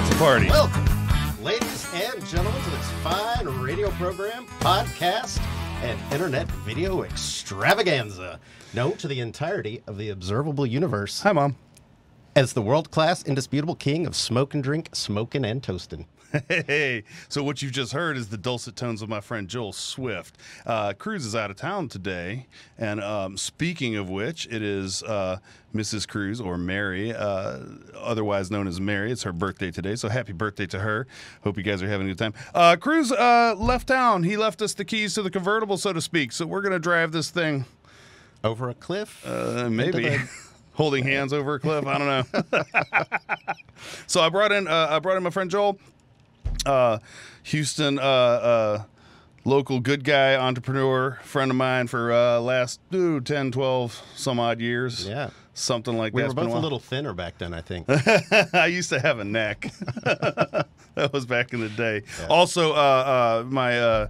It's a party. Welcome, ladies and gentlemen, to this fine radio program, podcast, and internet video extravaganza, known to the entirety of the observable universe. Hi, Mom. As the world-class, indisputable king of smoke and drink, smoking and toasting. Hey, so what you've just heard is the dulcet tones of my friend Joel Swift. Cruz is out of town today, and speaking of which, it is Mrs. Cruz, or Mary, otherwise known as Mary. It's her birthday today, so happy birthday to her. Hope you guys are having a good time. Cruz left town. He left us the keys to the convertible, so to speak, so we're going to drive this thing. Over a cliff? Maybe. Holding hands over a cliff. I don't know. So I brought in my friend Joel. Houston, local good guy, entrepreneur, friend of mine for last 10, 12, some odd years. Yeah. Something like that. We were both a little thinner back then, I think. I used to have a neck. That was back in the day. Yeah. Also, my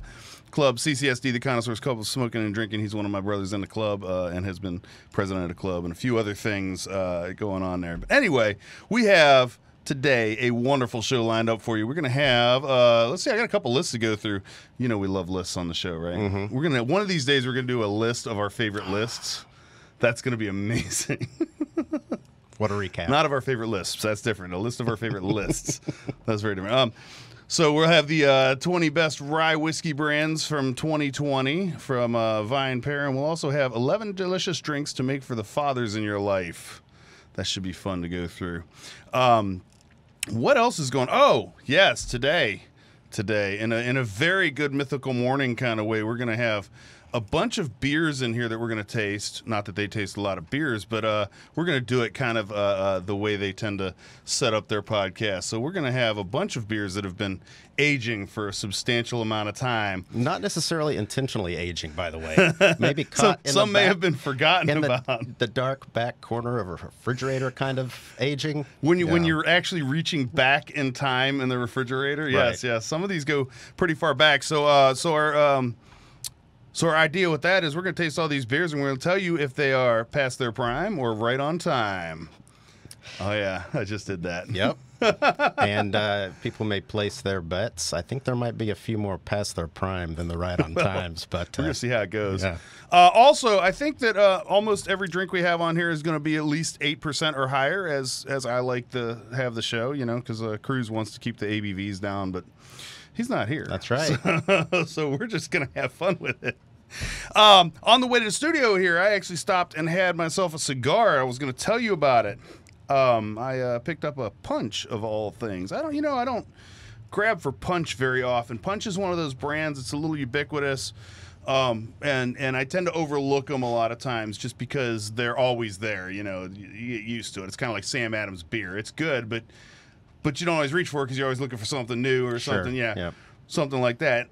club, CCSD, the Connoisseurs Club of Smoking and Drinking, he's one of my brothers in the club and has been president of the club and a few other things going on there. But anyway, we have today a wonderful show lined up for you. We're going to have, let's see, I got a couple lists to go through. You know we love lists on the show, right? Mm-hmm. We're going to, one of these days, we're going to do a list of our favorite lists. That's going to be amazing. What a recap. Not of our favorite lists. That's different. A list of our favorite lists. That's very different. So we'll have the 20 best rye whiskey brands from 2020 from Vine Pair, and we'll also have 11 delicious drinks to make for the fathers in your life. That should be fun to go through. What else is going on? Oh, yes, today, in a very good mythical morning kind of way, we're going to have a bunch of beers in here that we're going to taste. Not that they taste a lot of beers, but we're going to do it kind of the way they tend to set up their podcast. So we're going to have a bunch of beers that have been aging for a substantial amount of time. Not necessarily intentionally aging, by the way. Maybe caught in some the may back, have been forgotten in about. the dark back corner of a refrigerator kind of aging. When you're actually reaching back in time in the refrigerator. Yes, Right. yes. Some of these go pretty far back. So our idea with that is we're going to taste all these beers and we're going to tell you if they are past their prime or right on time. Oh, yeah. I just did that. Yep. And people may place their bets. I think there might be a few more past their prime than the right on times, but We're going to see how it goes. Yeah. Also, I think that almost every drink we have on here is going to be at least 8% or higher, as I like to have the show, you know, because Cruz wants to keep the ABVs down, but he's not here. That's right. So we're just going to have fun with it. On the way to the studio here, I actually stopped and had myself a cigar. I was going to tell you about it. I picked up a Punch of all things. I don't grab for Punch very often. Punch is one of those brands. It's a little ubiquitous. And I tend to overlook them a lot of times just because they're always there. You know, you get used to it. It's kind of like Sam Adams beer. It's good, but you don't always reach for it because you're always looking for something new or something. Yeah, Yep. Something like that.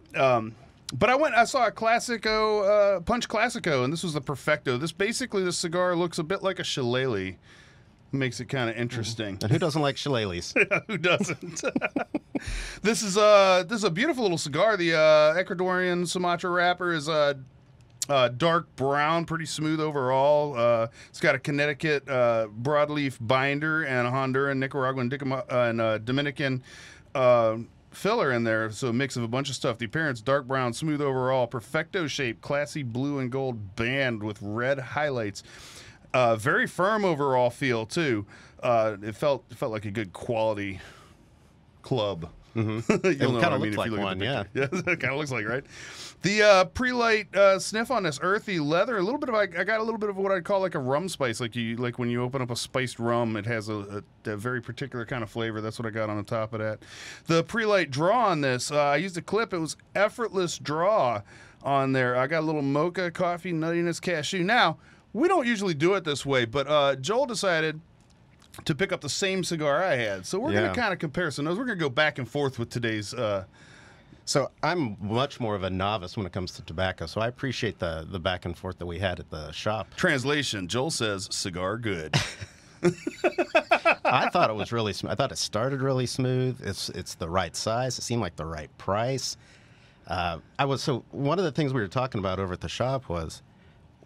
But I saw a Clasico, Punch Clasico, and this was the Perfecto. The cigar looks a bit like a shillelagh. Makes it kind of interesting. And who doesn't like shillelaghs? Who doesn't? This is a beautiful little cigar. The Ecuadorian Sumatra wrapper is dark brown, pretty smooth overall. It's got a Connecticut broadleaf binder and a Honduran, Nicaraguan, and Dominican filler in there, so a mix of a bunch of stuff. The appearance, dark brown, smooth overall, Perfecto shape, classy blue and gold band with red highlights. Very firm overall feel too. It felt like a good quality club. Mm-hmm. You'll know what I mean if you look at the picture. Yeah, it kind of looks like, right? The pre-light sniff on this earthy leather, I got a little bit of what I'd call like a rum spice, like when you open up a spiced rum, it has a very particular kind of flavor. That's what I got on the top of that. The pre-light draw on this, I used a clip. It was effortless draw on there. I got a little mocha, coffee, nuttiness, cashew. Now, we don't usually do it this way, but Joel decided to pick up the same cigar I had. So we're going to kind of compare some notes. We're going to go back and forth with today's... So I'm much more of a novice when it comes to tobacco, so I appreciate the back and forth that we had at the shop. Translation, Joel says, cigar good. I thought it was really smooth. I thought it started really smooth. It's the right size. It seemed like the right price. So one of the things we were talking about over at the shop was,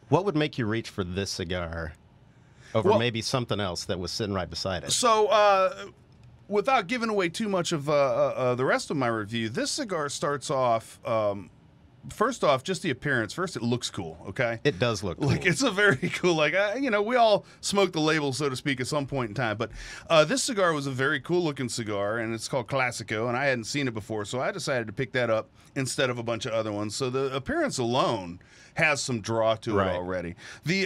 what would make you reach for this cigar over maybe something else that was sitting right beside it? So without giving away too much of the rest of my review, this cigar starts off. First off, just the appearance. First, it looks cool. Okay, It does look cool. like it's a very cool. Like we all smoke the label, so to speak, at some point in time. But this cigar was a very cool looking cigar, and it's called Clasico, and I hadn't seen it before, so I decided to pick that up instead of a bunch of other ones. So the appearance alone has some draw to it already. The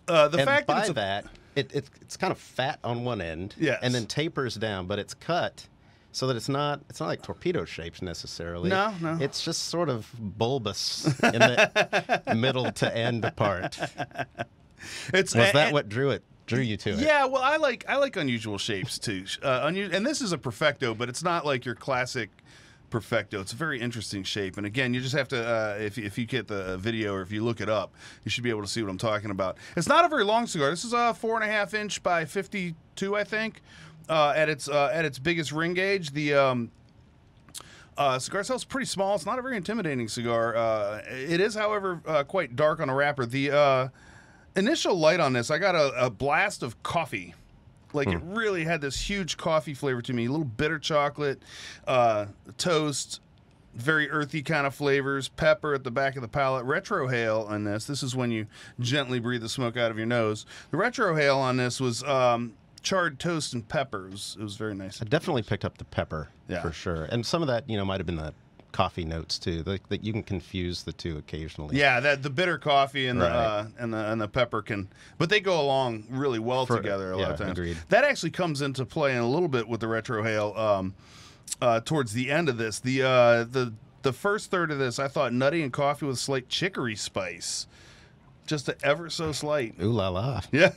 fact that it's kind of fat on one end, yes, and then tapers down, but it's cut so that it's not like torpedo shapes necessarily. No. It's just sort of bulbous in the middle to end part. Was that what drew you to it? Yeah, well, I like unusual shapes too. And this is a Perfecto, but it's not like your classic Perfecto. It's a very interesting shape. And again, you just have to, if you get the video or if you look it up, you should be able to see what I'm talking about. It's not a very long cigar. This is a 4.5 inch by 52, I think. At its biggest ring gauge, the cigar itself is pretty small. It's not a very intimidating cigar. It is, however, quite dark on the wrapper. The initial light on this, I got a blast of coffee. Like it really had this huge coffee flavor to me. A little bitter chocolate, toast, very earthy kind of flavors, pepper at the back of the palate, retrohale on this. This is when you gently breathe the smoke out of your nose. The retrohale on this was charred toast and pepper. It was very nice. I definitely picked up the pepper for sure, and some of that might have been the coffee notes too. That you can confuse the two occasionally. Yeah, the bitter coffee and the pepper but they go along really well together a lot of times. Agreed. That actually comes into play in a little bit with the retrohale towards the end of this. The first third of this, I thought nutty and coffee with slight chicory spice. Just ever so slight. Ooh la la. Yeah.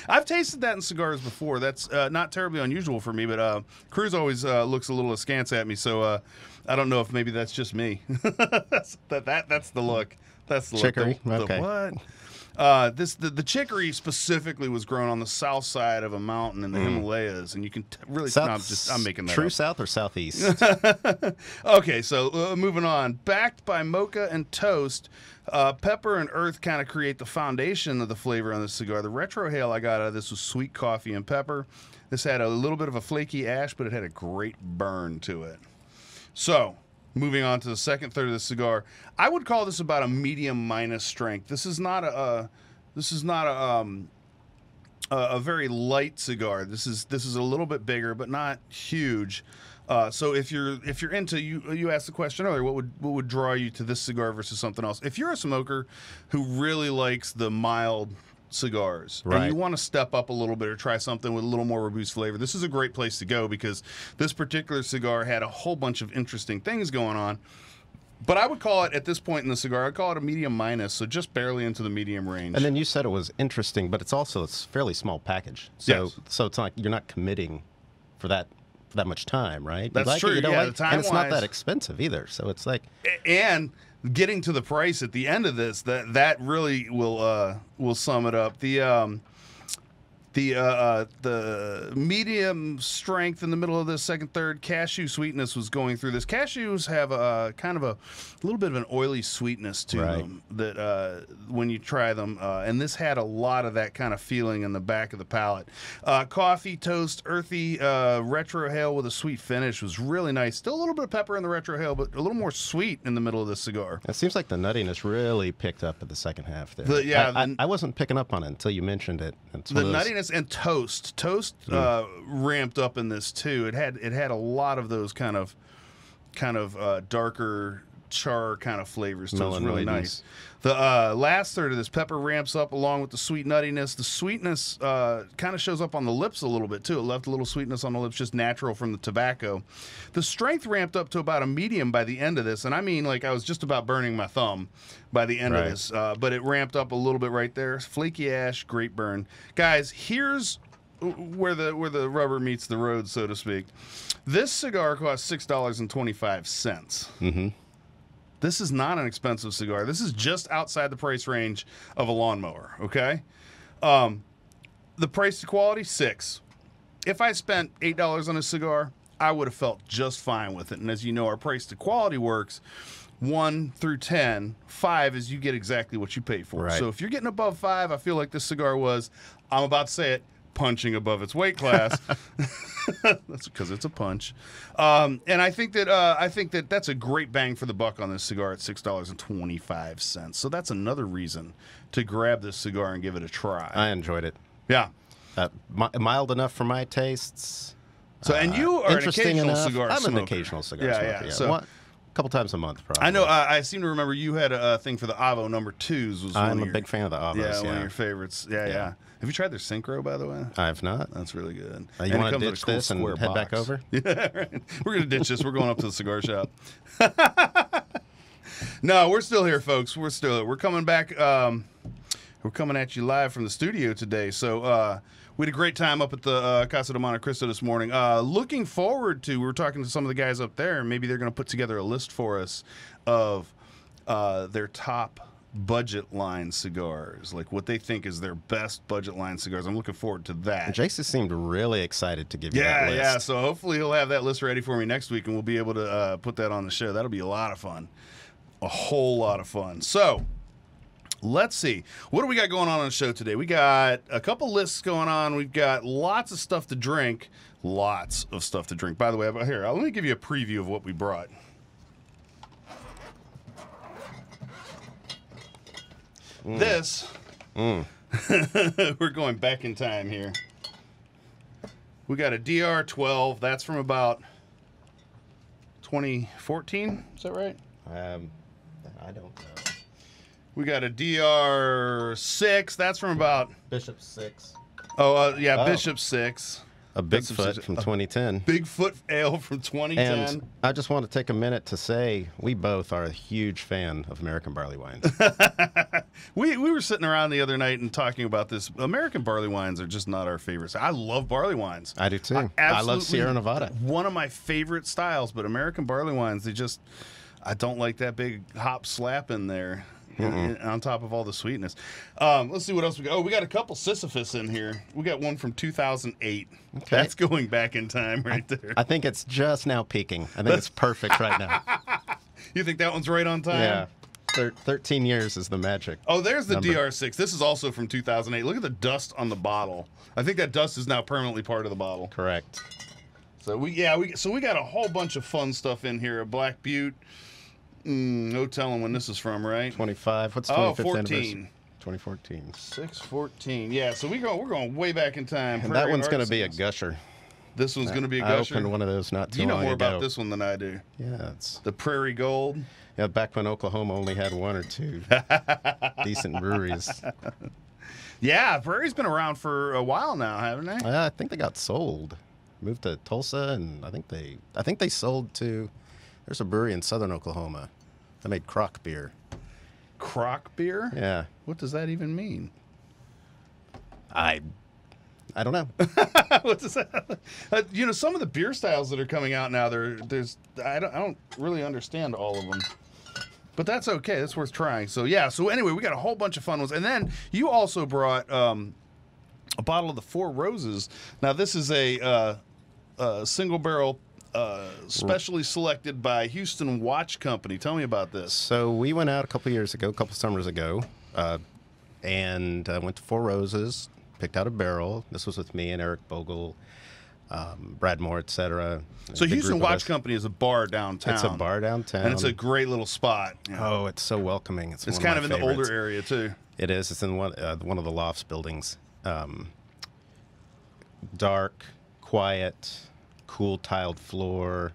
I've tasted that in cigars before. That's not terribly unusual for me, but Cruz always looks a little askance at me, so I don't know if maybe that's just me. that's the look. That's the chicory. Look. Okay. What? The chicory specifically was grown on the south side of a mountain in the Himalayas, and you can really. I'm making that true up. south or southeast. Okay, so moving on. Backed by mocha and toast, pepper and earth kind of create the foundation of the flavor on this cigar. The retrohale I got out of this was sweet coffee and pepper. This had a little bit of a flaky ash, but it had a great burn to it. So, moving on to the second third of the cigar, I would call this about a medium minus strength. This is not a very light cigar. This is a little bit bigger, but not huge. So if you're into, you asked the question earlier, what would draw you to this cigar versus something else? If you're a smoker who really likes the mild cigars and you want to step up a little bit or try something with a little more robust flavor, this is a great place to go because this particular cigar had a whole bunch of interesting things going on. But I would call it, at this point in the cigar, I'd call it a medium minus, so just barely into the medium range. And then you said it was interesting, but it's a fairly small package. So so it's not, you're not committing for that much time, right? That's true. The time and it's not that expensive either. So it's like, and getting to the price at the end of this, that really will sum it up. The medium strength in the middle of this second third, cashew sweetness was going through this. Cashews have a kind of a little bit of an oily sweetness to them that when you try them, and this had a lot of that kind of feeling in the back of the palate. Coffee, toast, earthy, retrohale with a sweet finish was really nice. Still a little bit of pepper in the retrohale, but a little more sweet in the middle of this cigar. It seems like the nuttiness really picked up at the second half there. I wasn't picking up on it until you mentioned it. The nuttiness and toast ramped up in this too. It had a lot of those kind of darker char kind of flavors. So it's really nice. The last third of this pepper ramps up along with the sweet nuttiness. The sweetness kind of shows up on the lips a little bit too. It left a little sweetness on the lips, just natural from the tobacco. The strength ramped up to about a medium by the end of this, and I mean, like, I was just about burning my thumb by the end of this, but it ramped up a little bit right there. Flaky ash, great burn. Guys, here's where the rubber meets the road, so to speak. This cigar costs $6.25. This is not an expensive cigar. This is just outside the price range of a lawnmower, okay? The price to quality, $6. If I spent $8 on a cigar, I would have felt just fine with it. And as you know, our price to quality works 1 through 10. 5 is you get exactly what you pay for. So if you're getting above 5, I feel like this cigar was, I'm about to say it, punching above its weight class. That's because it's a punch. And I think that that's a great bang for the buck on this cigar at $6.25. So that's another reason to grab this cigar and give it a try. I enjoyed it. Yeah. Mild enough for my tastes. So, and you are an interesting occasional enough. cigar I'm smoker. an occasional cigar Yeah, smoker. yeah. Yeah. So, a couple times a month, probably. I know. I seem to remember you had a thing for the Avo number 2s. Was I'm one a of your, big fan of the Avos. Yeah, one of your favorites. Yeah, yeah. Have you tried their Synchro, by the way? I have not. That's really good. You want to ditch this and head back over? Yeah, right. We're gonna ditch this. We're going up to the cigar shop. No, we're still here, folks. We're coming back. We're coming at you live from the studio today. So we had a great time up at the Casa de Monte Cristo this morning. Looking forward to, we were talking to some of the guys up there, and maybe they're going to put together a list for us of their top budget line cigars, like what they think is their best budget line cigars. I'm looking forward to that. Jason seemed really excited to give you that list. Yeah. So hopefully he'll have that list ready for me next week, and we'll be able to put that on the show. That'll be a lot of fun. A whole lot of fun. So let's see. What do we got going on the show today? We got a couple lists going on. We've got lots of stuff to drink. Lots of stuff to drink. By the way, here, let me give you a preview of what we brought. This, we're going back in time here. We got a DR12. That's from about 2014. Is that right? I don't know. We got a DR6. That's from about... Bishop 6. Bishop 6. A Bigfoot from 2010. Bigfoot Ale from 2010. And I just want to take a minute to say we both are a huge fan of American barley wines. We were sitting around the other night and talking about this. American barley wines are just not our favorites. I love barley wines. I do too. I love Sierra Nevada. One of my favorite styles, but American barley wines, I don't like that big hop slap in there. On top of all the sweetness. Let's see what else we got. Oh, we got a couple Sisyphus in here. We got one from 2008. Okay. That's going back in time right there. I think it's just now peaking. I think it's perfect right now. You think that one's right on time? Yeah. 13 years is the magic. Oh, there's the number. DR6. This is also from 2008. Look at the dust on the bottle. I think that dust is now permanently part of the bottle. Correct. So we got a whole bunch of fun stuff in here. A Black Butte. No telling when this is from, right? 25. What's 25th 14. anniversary? 2014. 6/14. Yeah, so we're going way back in time. And that one's going to be a gusher. This one's going to be a gusher. I opened one of those not too long ago. long You know more ago. about this one than I do. Yeah, it's the Prairie Gold. Yeah, back when Oklahoma only had one or two decent breweries. Yeah, Prairie's been around for a while now, haven't they? I think they got sold. Moved to Tulsa, and I think they sold to. There's a brewery in southern Oklahoma. They made crock beer. Crock beer? Yeah. What does that even mean? I don't know. What does that? Some of the beer styles that are coming out now, I don't really understand all of them. But that's okay. That's worth trying. So yeah. So anyway, we got a whole bunch of fun ones, and then you also brought a bottle of the Four Roses. Now this is a single barrel. Specially selected by Houston Watch Company. Tell me about this. So we went out a couple summers ago, and went to Four Roses, picked out a barrel. This was with me and Eric Bogle, Brad Moore, etc. So Houston Watch Company is a bar downtown. It's a bar downtown. And it's a great little spot. Oh, it's so welcoming. It's kind of in favorites. the older area, too. It is. It's in one of the lofts buildings. Dark, quiet, cool tiled floor,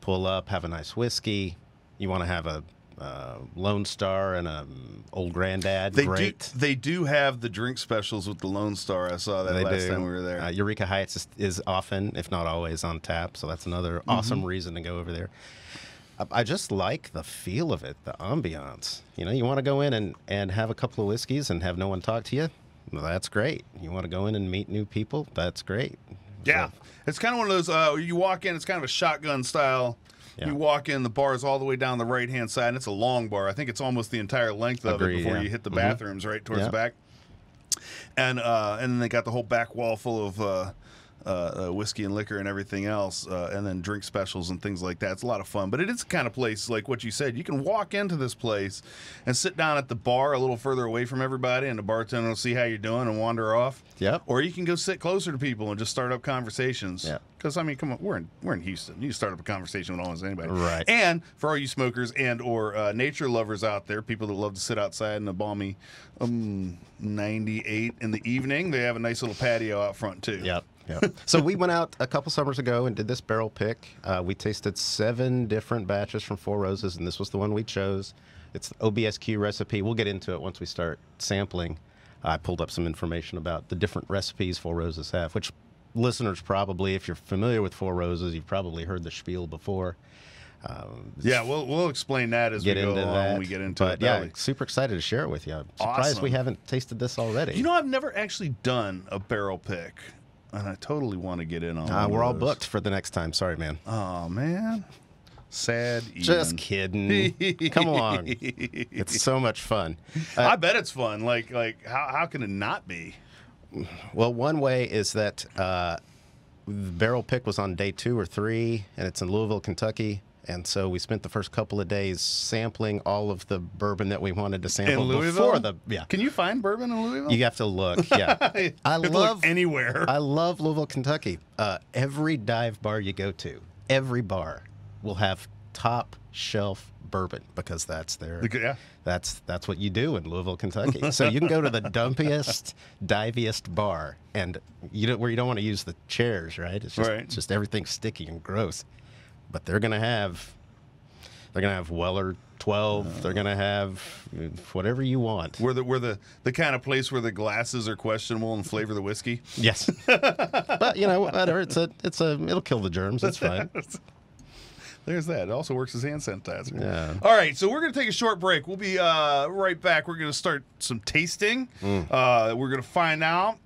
pull up, have a nice whiskey. You want to have a Lone Star and a Old Granddad. They do have the drink specials with the Lone Star. I saw that last time we were there. Eureka Heights is often, if not always, on tap. So that's another awesome reason to go over there. I just like the feel of it, the ambiance. You want to go in and have a couple of whiskeys and have no one talk to you. Well, that's great. You want to go in and meet new people? That's great. Yeah. So, it's kind of one of those, you walk in, it's kind of a shotgun style. Yeah. You walk in, the bar is all the way down the right-hand side, and it's a long bar. I think it's almost the entire length of it before you hit the bathrooms right towards the back. And then they got the whole back wall full of whiskey and liquor and everything else, and then drink specials and things like that. It's a lot of fun, but it is the kind of place, like what you said, you can walk into this place and sit down at the bar a little further away from everybody, and the bartender will see how you're doing and wander off. Yep. Or you can go sit closer to people and just start up conversations. Yeah. Because, I mean, come on, we're in Houston. You can start up a conversation with almost anybody. Right. And for all you smokers and or nature lovers out there, people that love to sit outside in the balmy 98 in the evening, they have a nice little patio out front, too. Yep. Yep. So we went out a couple summers ago and did this barrel pick. We tasted 7 different batches from Four Roses, and this was the one we chose. It's the OBSQ recipe. We'll get into it once we start sampling. I pulled up some information about the different recipes Four Roses have, which listeners probably, if you're familiar with Four Roses, you've probably heard the spiel before. Yeah, we'll explain that as we go along when we get into it. But yeah, super excited to share it with you. I'm surprised we haven't tasted this already. You know, I've never actually done a barrel pick, and I totally want to get in on we're all booked for the next time. Sorry, man. Oh, man. Sad Ian. Just kidding. Come on. It's so much fun. I bet it's fun. Like how can it not be? Well, one way is that the barrel pick was on day 2 or 3, and it's in Louisville, Kentucky. And so we spent the first couple of days sampling all of the bourbon that we wanted to sample before the. Yeah. Can you find bourbon in Louisville? You have to look. Yeah. I love anywhere. I love Louisville, Kentucky. Every dive bar you go to, every bar will have top shelf bourbon because that's their. Yeah. That's what you do in Louisville, Kentucky. So you can go to the dumpiest, diviest bar, and where you don't want to use the chairs, right? It's just everything sticky and gross. But they're gonna have Weller 12. They're gonna have whatever you want. We're the kind of place where the glasses are questionable and flavor the whiskey. Yes, but whatever. It'll kill the germs. It's fine. There's that. It also works as hand sanitizer. Yeah. All right, so we're going to take a short break. We'll be right back. We're going to start some tasting. We're going to find out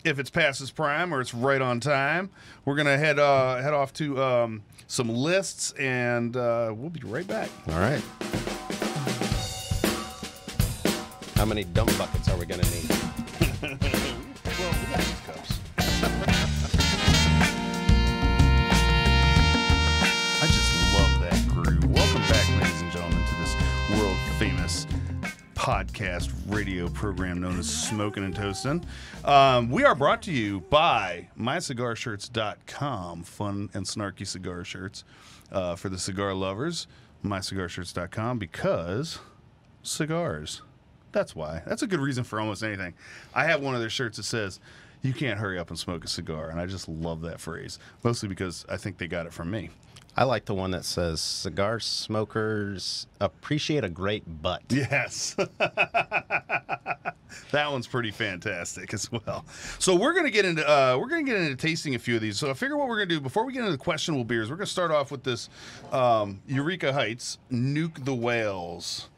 if it's past its prime or it's right on time. We're going to head off to some lists, and we'll be right back. All right. How many dump buckets are we going to need? Well, we got these cups. I just love that groove. Welcome back, ladies and gentlemen, to this world-famous podcast radio program known as Smokin' and Toastin'. We are brought to you by mycigarshirts.com, fun and snarky cigar shirts for the cigar lovers. mycigarshirts.com, because cigars. That's why. That's a good reason for almost anything. I have one of their shirts that says, "You can't hurry up and smoke a cigar," and I just love that phrase, mostly because I think they got it from me. I like the one that says, "Cigar smokers appreciate a great butt." Yes. That one's pretty fantastic as well. So we're gonna get into tasting a few of these. So I figure what we're gonna do before we get into the questionable beers, we're gonna start off with this Eureka Heights Nuke the Whales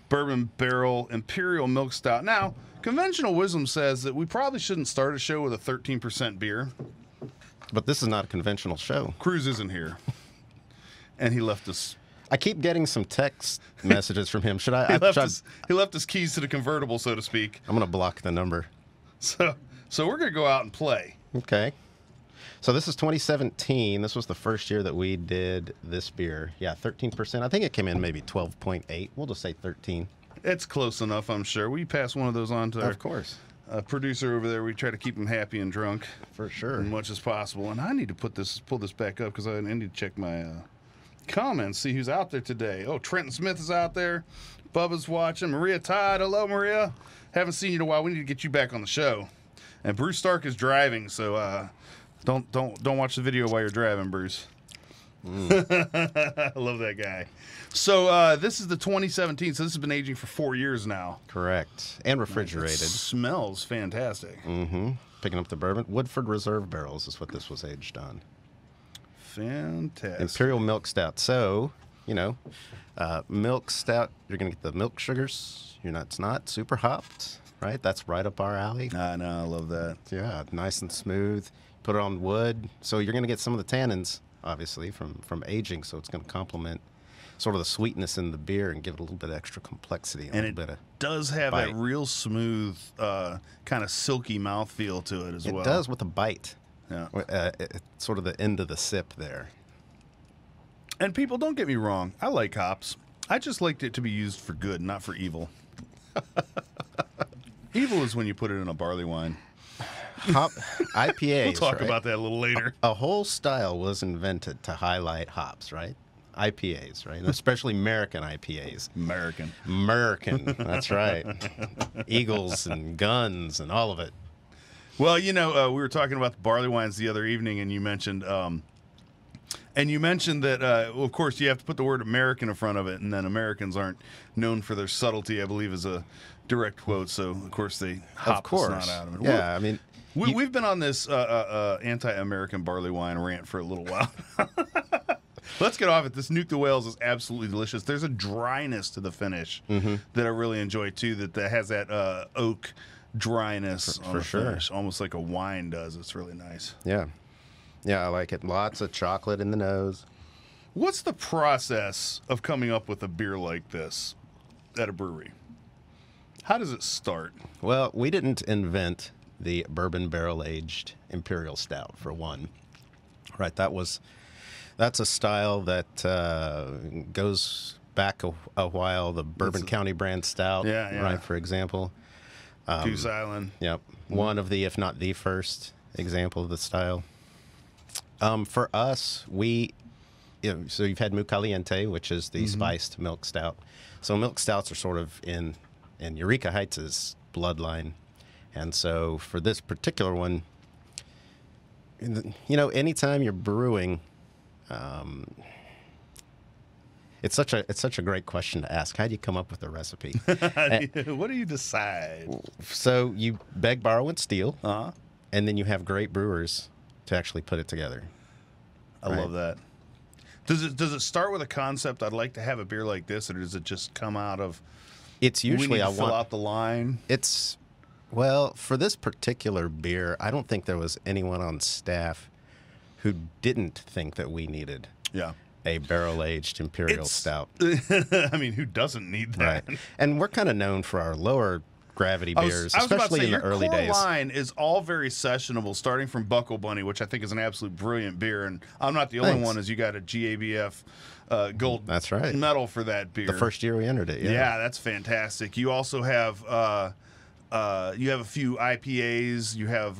Bourbon Barrel Imperial Milk Stout. Now, conventional wisdom says that we probably shouldn't start a show with a 13% beer. But this is not a conventional show. Cruz isn't here. And he left us. I keep getting some text messages from him. Should I? He left his keys to the convertible, so to speak. I'm going to block the number. So we're going to go out and play. Okay. So this is 2017. This was the first year that we did this beer. Yeah, 13%. I think it came in maybe 12.8. We'll just say 13. It's close enough, I'm sure. We pass one of those on to our producer over there. We try to keep him happy and drunk. For sure. As much as possible. And I need to pull this back up because I need to check my comments, see who's out there today. Oh, Trenton Smith is out there. Bubba's watching. Maria Todd. Hello, Maria. Haven't seen you in a while. We need to get you back on the show. And Bruce Stark is driving, so don't watch the video while you're driving, Bruce. I love that guy. So this is the 2017. So this has been aging for 4 years now. Correct. And refrigerated. It smells fantastic. Mm-hmm. Picking up the bourbon. Woodford Reserve barrels is what this was aged on. Fantastic. Imperial Milk Stout. So, milk stout, you're going to get the milk sugars. It's not super hopped, right? That's right up our alley. I know. I love that. Yeah, nice and smooth. Put it on wood. So you're going to get some of the tannins, obviously, from aging. So it's going to complement sort of the sweetness in the beer and give it a little bit of extra complexity. And it does have that real smooth, kind of silky mouthfeel to it as well. It does with a bite. Yeah. Sort of the end of the sip there. And people, don't get me wrong. I like hops. I just liked it to be used for good, not for evil. Evil is when you put it in a barley wine. Hop IPAs. We'll talk right? about that a little later. A whole style was invented to highlight hops, right? IPAs, right? And especially American IPAs. American. That's right. Eagles and guns and all of it. Well, you know, we were talking about the barley wines the other evening, and you mentioned that, of course, you have to put the word American in front of it, and then Americans aren't known for their subtlety, I believe, is a direct quote. So, of course, they hop the snot out of it. Yeah, I mean, we've been on this anti-American barley wine rant for a little while. Let's get off it. This Nuke the Whales is absolutely delicious. There's a dryness to the finish that I really enjoy, too, that has that oak dryness on the finish, almost like a wine does. It's really nice. Yeah. Yeah, I like it. Lots of chocolate in the nose. What's the process of coming up with a beer like this at a brewery? How does it start? Well, we didn't invent the bourbon barrel-aged imperial stout, for one. Right, that's a style that goes back a while. The Bourbon County brand stout, right, for example. Goose Island. Yep, one of the, if not the first example of the style. For us, so you've had Muy Caliente, which is the spiced milk stout. So milk stouts are sort of in Eureka Heights' bloodline. And so for this particular one, you know, anytime you're brewing, it's such a great question to ask. How do you come up with a recipe? What do you decide? So you beg, borrow, and steal, and then you have great brewers to actually put it together. I love that. Does it start with a concept? I'd like to have a beer like this, or does it just come out of? It's usually I fill out the line. Well, for this particular beer, I don't think there was anyone on staff who didn't think that we needed a barrel-aged imperial stout. I mean, who doesn't need that? Right. And we're kind of known for our lower gravity beers, especially in the early days. Your core line is all very sessionable, starting from Buckle Bunny, which I think is an absolute brilliant beer. And I'm not the only one, as you got a GABF gold medal for that beer. The first year we entered it, yeah, that's fantastic. You also have a few IPAs. You have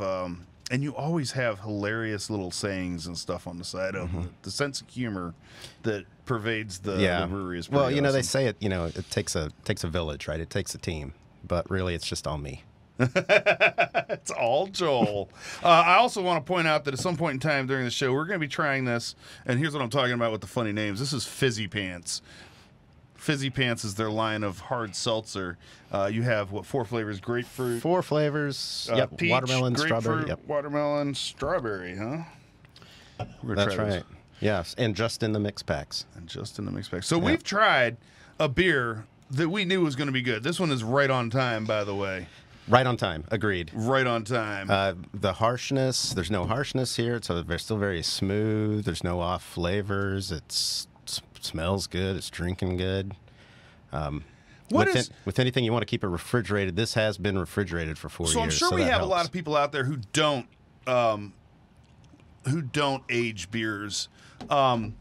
and you always have hilarious little sayings and stuff on the side of the sense of humor that pervades the brewery. Is well, you know, awesome. they say it. You know, it takes a village, right? It takes a team, but really, it's just all me. It's all Joel. I also want to point out that at some point in time during the show, we're going to be trying this, and here's what I'm talking about with the funny names. This is Fizzy Pants. Fizzy Pants is their line of hard seltzer. You have, 4 flavors? Grapefruit. 4 flavors. Peach, watermelon, strawberry. Watermelon, strawberry, huh? That's right. Yes, and just in the mix packs. So we've tried a beer that we knew was going to be good. This one is right on time, by the way. Right on time. Agreed. Right on time. The harshness, there's no harshness here. So they're still very smooth. There's no off flavors. It smells good. It's drinking good. With anything you want to keep it refrigerated, this has been refrigerated for 4 years. So I'm sure we have a lot of people out there who don't age beers. So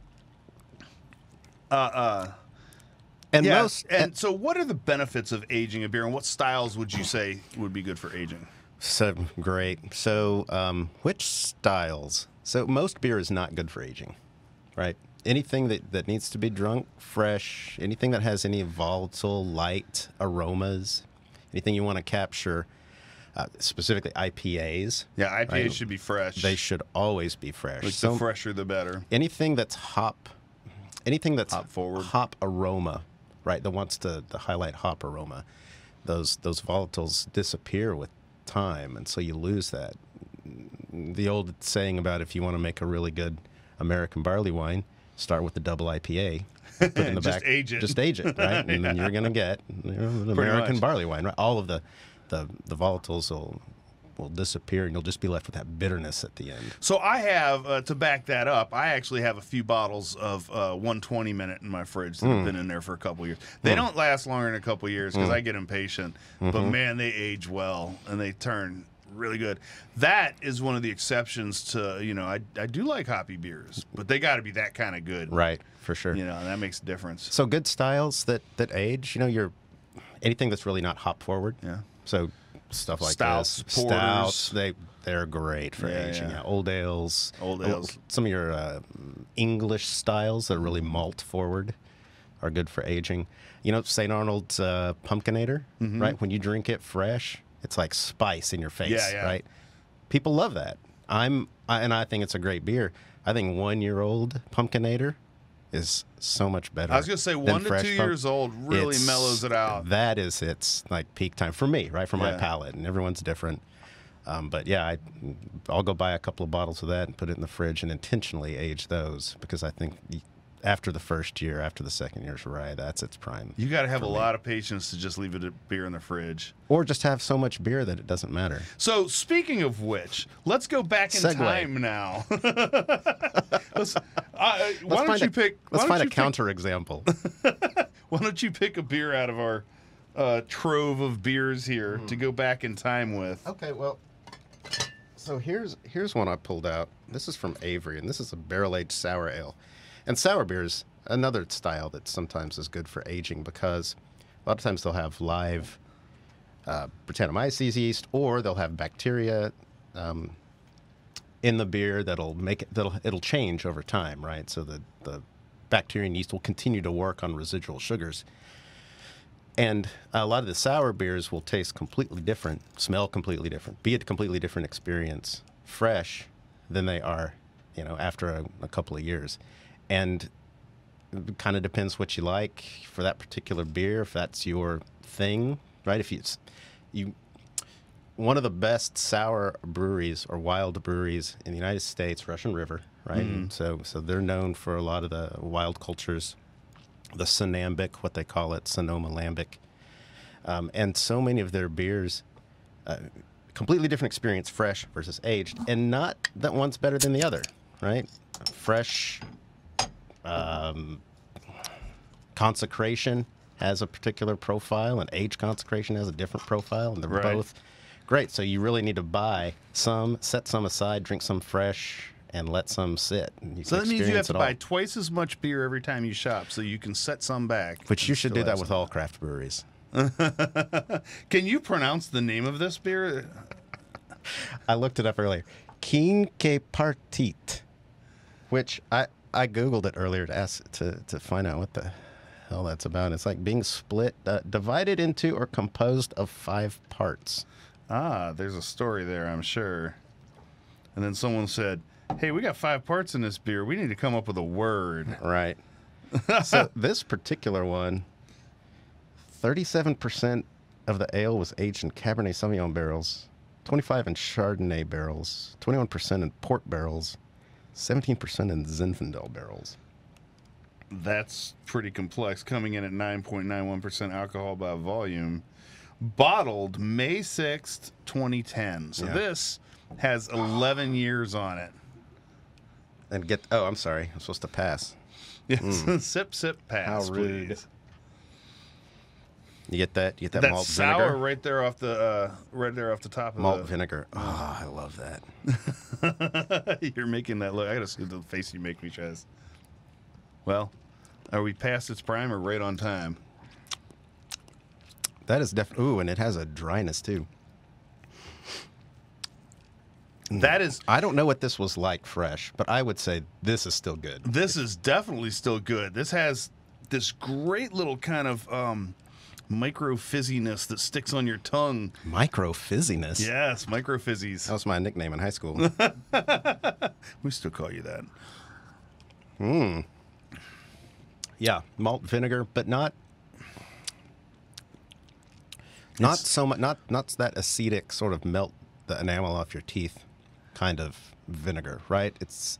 what are the benefits of aging a beer, and what styles would you say would be good for aging? So great. So which styles? So most beer is not good for aging, right? Anything that needs to be drunk fresh, anything that has any volatile, light aromas, anything you want to capture, specifically IPAs. Yeah, IPAs should be fresh. They should always be fresh. Like the fresher, the better. Anything that's hop forward, hop aroma, right? That wants to highlight hop aroma. Those volatiles disappear with time, and so you lose that. The old saying about if you want to make a really good American barley wine, start with the double IPA, put it in the back, just age it, right? And then you're going to get an American barley wine, right? All of the volatiles will disappear, and you'll just be left with that bitterness at the end. So I have, to back that up, I actually have a few bottles of 120 minute in my fridge that have been in there for a couple years. They don't last longer than a couple years because I get impatient, but man, they age well, and they turn really good. That is one of the exceptions to, I do like hoppy beers, but they got to be that kind of good. Right, for sure. That makes a difference. So good styles that age, you're anything that's really not hop forward. Yeah. So stuff like Stouts, this, porters. stouts, they're great for aging. Yeah. Old ales, Ales. Some of your English styles that are really malt forward are good for aging. St. Arnold's Pumpkinator, right? When you drink it fresh, it's like spice in your face, right? People love that. And I think it's a great beer. I think 1-year-old Pumpkinator is so much better. I was going to say 1 to 2 years old really mellows it out. That is its like peak time for me, right? For my palate, and everyone's different. But yeah, I'll go buy a couple of bottles of that and put it in the fridge and intentionally age those because I think after the first year, after the second year's rye, that's its prime. You got to have a lot of patience to just leave it a beer in the fridge. Or just have so much beer that it doesn't matter. So speaking of which, let's go back in time now. Let's find a counterexample. Why don't you pick a beer out of our trove of beers here to go back in time with? Okay, well, so here's one I pulled out. This is from Avery, and this is a barrel-aged sour ale. And sour beer is another style that sometimes is good for aging because a lot of times they'll have live Brettanomyces yeast, or they'll have bacteria in the beer it'll change over time, right? So the bacteria and yeast will continue to work on residual sugars. And a lot of the sour beers will taste completely different, smell completely different, be a completely different experience, fresh than they are, after a couple of years. And it kind of depends what you like for that particular beer, if that's your thing, right? If one of the best sour breweries or wild breweries in the United States, Russian River, right? And so they're known for a lot of the wild cultures, the Sonambic, what they call it, Sonoma Lambic. And so many of their beers, completely different experience, fresh versus aged, and not that one's better than the other, right? Fresh, consecration has a particular profile, and aged consecration has a different profile, and they're both great. So you really need to buy some, set some aside, drink some fresh, and let some sit. So that means you have to buy twice as much beer every time you shop so you can set some back. Which you should do that with all craft breweries. Can you pronounce the name of this beer? I looked it up earlier. Quinque Partit, which I Googled it earlier to find out what the hell that's about. It's like being split, divided into or composed of 5 parts. Ah, there's a story there, I'm sure. And then someone said, hey, we got 5 parts in this beer. We need to come up with a word. Right. So this particular one, 37% of the ale was aged in Cabernet Sauvignon barrels, 25% in Chardonnay barrels, 21% in port barrels, 17% in Zinfandel barrels. That's pretty complex, coming in at 9.91% alcohol by volume. Bottled May 6th, 2010. So this has 11 years on it. And I'm sorry. I'm supposed to pass. Yes. Sip, pass, How rude. please. You get that? You get that That malt sour vinegar? right there off the top of Malt vinegar. Oh, I love that. You're making that look. I gotta see the face you make me, Chaz. Well, are we past its prime or right on time? That is definitely. Ooh, and it has a dryness too. That is. I don't know what this was like fresh, but I would say this is still good. This is definitely still good. This has this great little kind of micro fizziness that sticks on your tongue. Micro fizziness? Yes, micro fizzies. That was my nickname in high school. We still call you that. Yeah, malt vinegar, but not so much. Not that acetic sort of melt the enamel off your teeth kind of vinegar, right?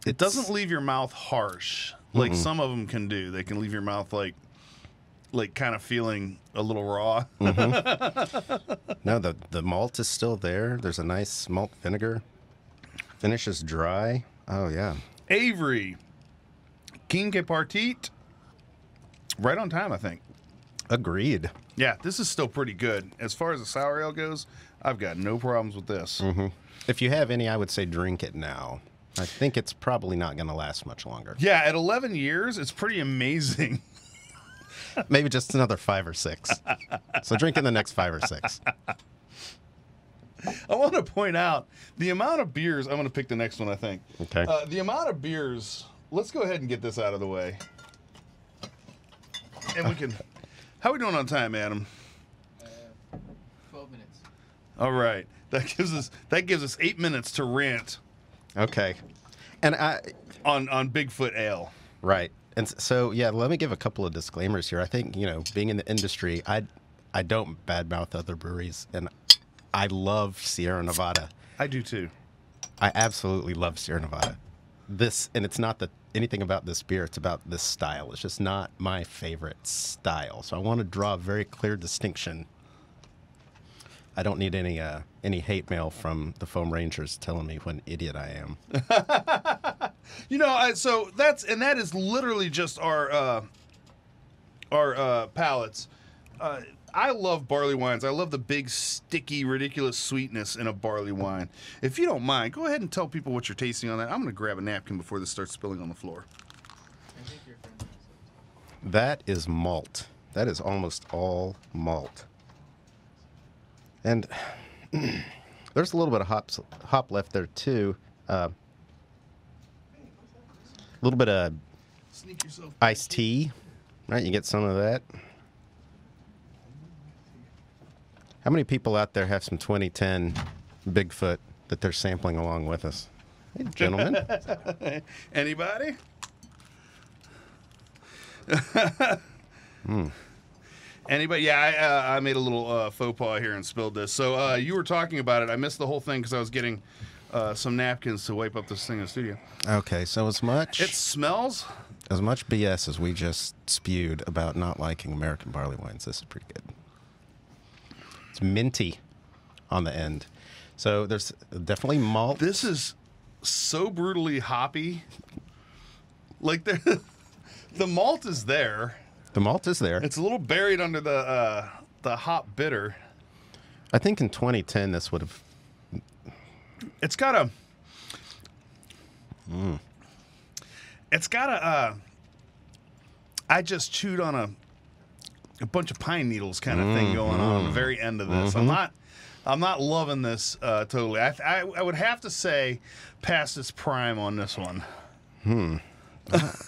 It doesn't leave your mouth harsh like some of them can do. They can leave your mouth like kind of feeling a little raw. No, the malt is still there. There's a nice malt vinegar. Finish is dry. Oh yeah. Avery, Quinque Partit, right on time, I think. Agreed. Yeah, this is still pretty good. As far as the sour ale goes, I've got no problems with this. If you have any, I would say drink it now. I think it's probably not going to last much longer. Yeah, at 11 years, it's pretty amazing. Maybe just another 5 or 6. So drink in the next 5 or 6. I want to point out the amount of beers. I'm going to pick the next one, I think. Okay. The amount of beers. Let's go ahead and get this out of the way. And we can. How are we doing on time, Adam? 12 minutes. All right. That gives us 8 minutes to rant Okay. And on Bigfoot Ale. right. And so, yeah, let me give a couple of disclaimers here. I think, being in the industry, I don't badmouth other breweries, and I love Sierra Nevada. I do too. I absolutely love Sierra Nevada. And it's not anything about this beer, it's about this style. It's just not my favorite style. So I want to draw a very clear distinction. I don't need any hate mail from the Foam Rangers telling me what an idiot I am. So that is literally just our palates. I love barley wines. I love the big, sticky, ridiculous sweetness in a barley wine. If you don't mind, go ahead and tell people what you're tasting on that. I'm going to grab a napkin before this starts spilling on the floor. I think your friend has That is malt. That is almost all malt. And there's a little bit of hop left there, too. A little bit of Sneak yourself. iced tea, right? You get some of that. How many people out there have some 2010 Bigfoot that they're sampling along with us? Hey, gentlemen. Anybody? Anybody? Yeah, I made a little faux pas here and spilled this. So you were talking about it. I missed the whole thing because I was getting some napkins to wipe up this thing in the studio. Okay, so It smells. as much BS as we just spewed about not liking American barley wines, this is pretty good. It's minty on the end. So there's definitely malt. This is so brutally hoppy. Like the malt is there. The malt is there. It's a little buried under the hop bitter. I think in 2010 this would have. It's got a. It's got a. I just chewed on a bunch of pine needles kind of thing going on the very end of this. I'm not loving this totally. I would have to say past its prime on this one.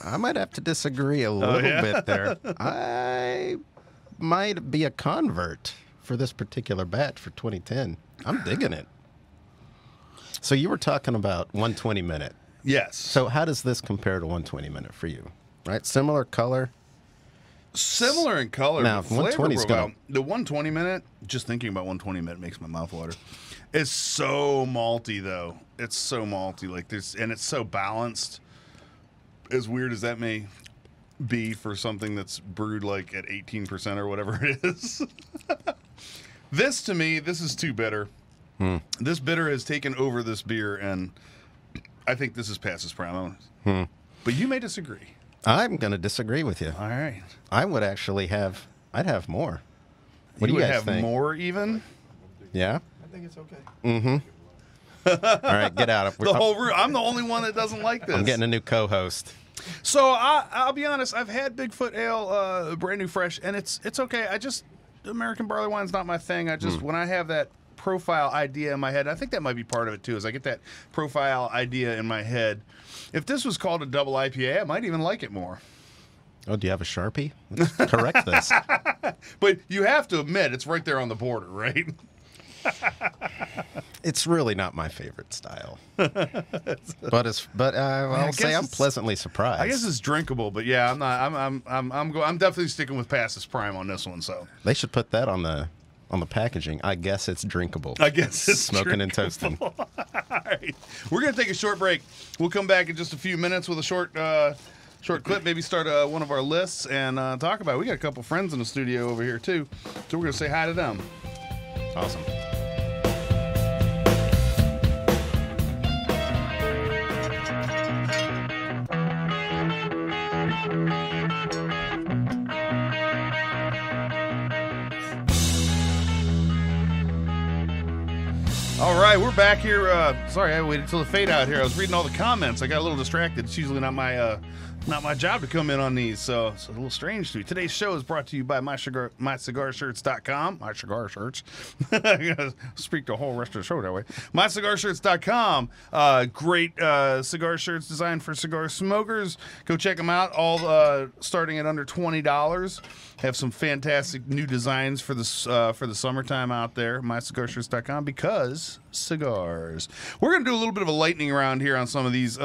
I might have to disagree a little bit there. I might be a convert for this particular batch for 2010. I'm digging it. So you were talking about 120 minute. Yes. So how does this compare to 120 minute for you? Right? Similar color? Similar in color. Now, but flavor 120 's profile. gonna- The 120 minute, just thinking about 120 minute makes my mouth water. It's so malty though. It's so malty. Like this, and it's so balanced. As weird as that may be for something that's brewed like at 18% or whatever it is. This to me, this is too bitter. This bitter has taken over this beer, and I think this is past its prime. But you may disagree. I'm going to disagree with you. All right. I would actually have, I'd have more. What You do you would guys have think? more even? Yeah? I think it's okay. All right, get out of The whole room. I'm the only one that doesn't like this. I'm getting a new co-host. So I'll be honest. I've had Bigfoot Ale, brand new fresh, and it's okay. American barley wine's not my thing. I just when I have that profile idea in my head, I think that might be part of it too. Is I get that profile idea in my head. If this was called a double IPA, I might even like it more. Oh, do you have a Sharpie? Let's correct this. But you have to admit, it's right there on the border, right? It's really not my favorite style. But I'll say I'm pleasantly surprised. I guess it's drinkable, but yeah, I'm not. I'm definitely sticking with past its prime on this one. So They should put that on the packaging. I guess it's drinkable. I guess it's smoking and toasting. All right, we're gonna take a short break. We'll come back in just a few minutes with a short clip. Maybe start one of our lists and talk about it. We got a couple friends in the studio over here too, so we're gonna say hi to them. Awesome. All right, we're back here. Sorry, I waited till the fade out here. I was reading all the comments. I got a little distracted. It's usually not my job to come in on these, so it's a little strange to me. Today's show is brought to you by MyCigarShirts.com. My Cigar Shirts. I gotta speak the whole rest of the show that way. MyCigarShirts.com. Great cigar shirts designed for cigar smokers. Go check them out. All starting at under $20. Have some fantastic new designs for the summertime out there. MyCigarShirts.com, because cigars. We're gonna do a little bit of a lightning round here on some of these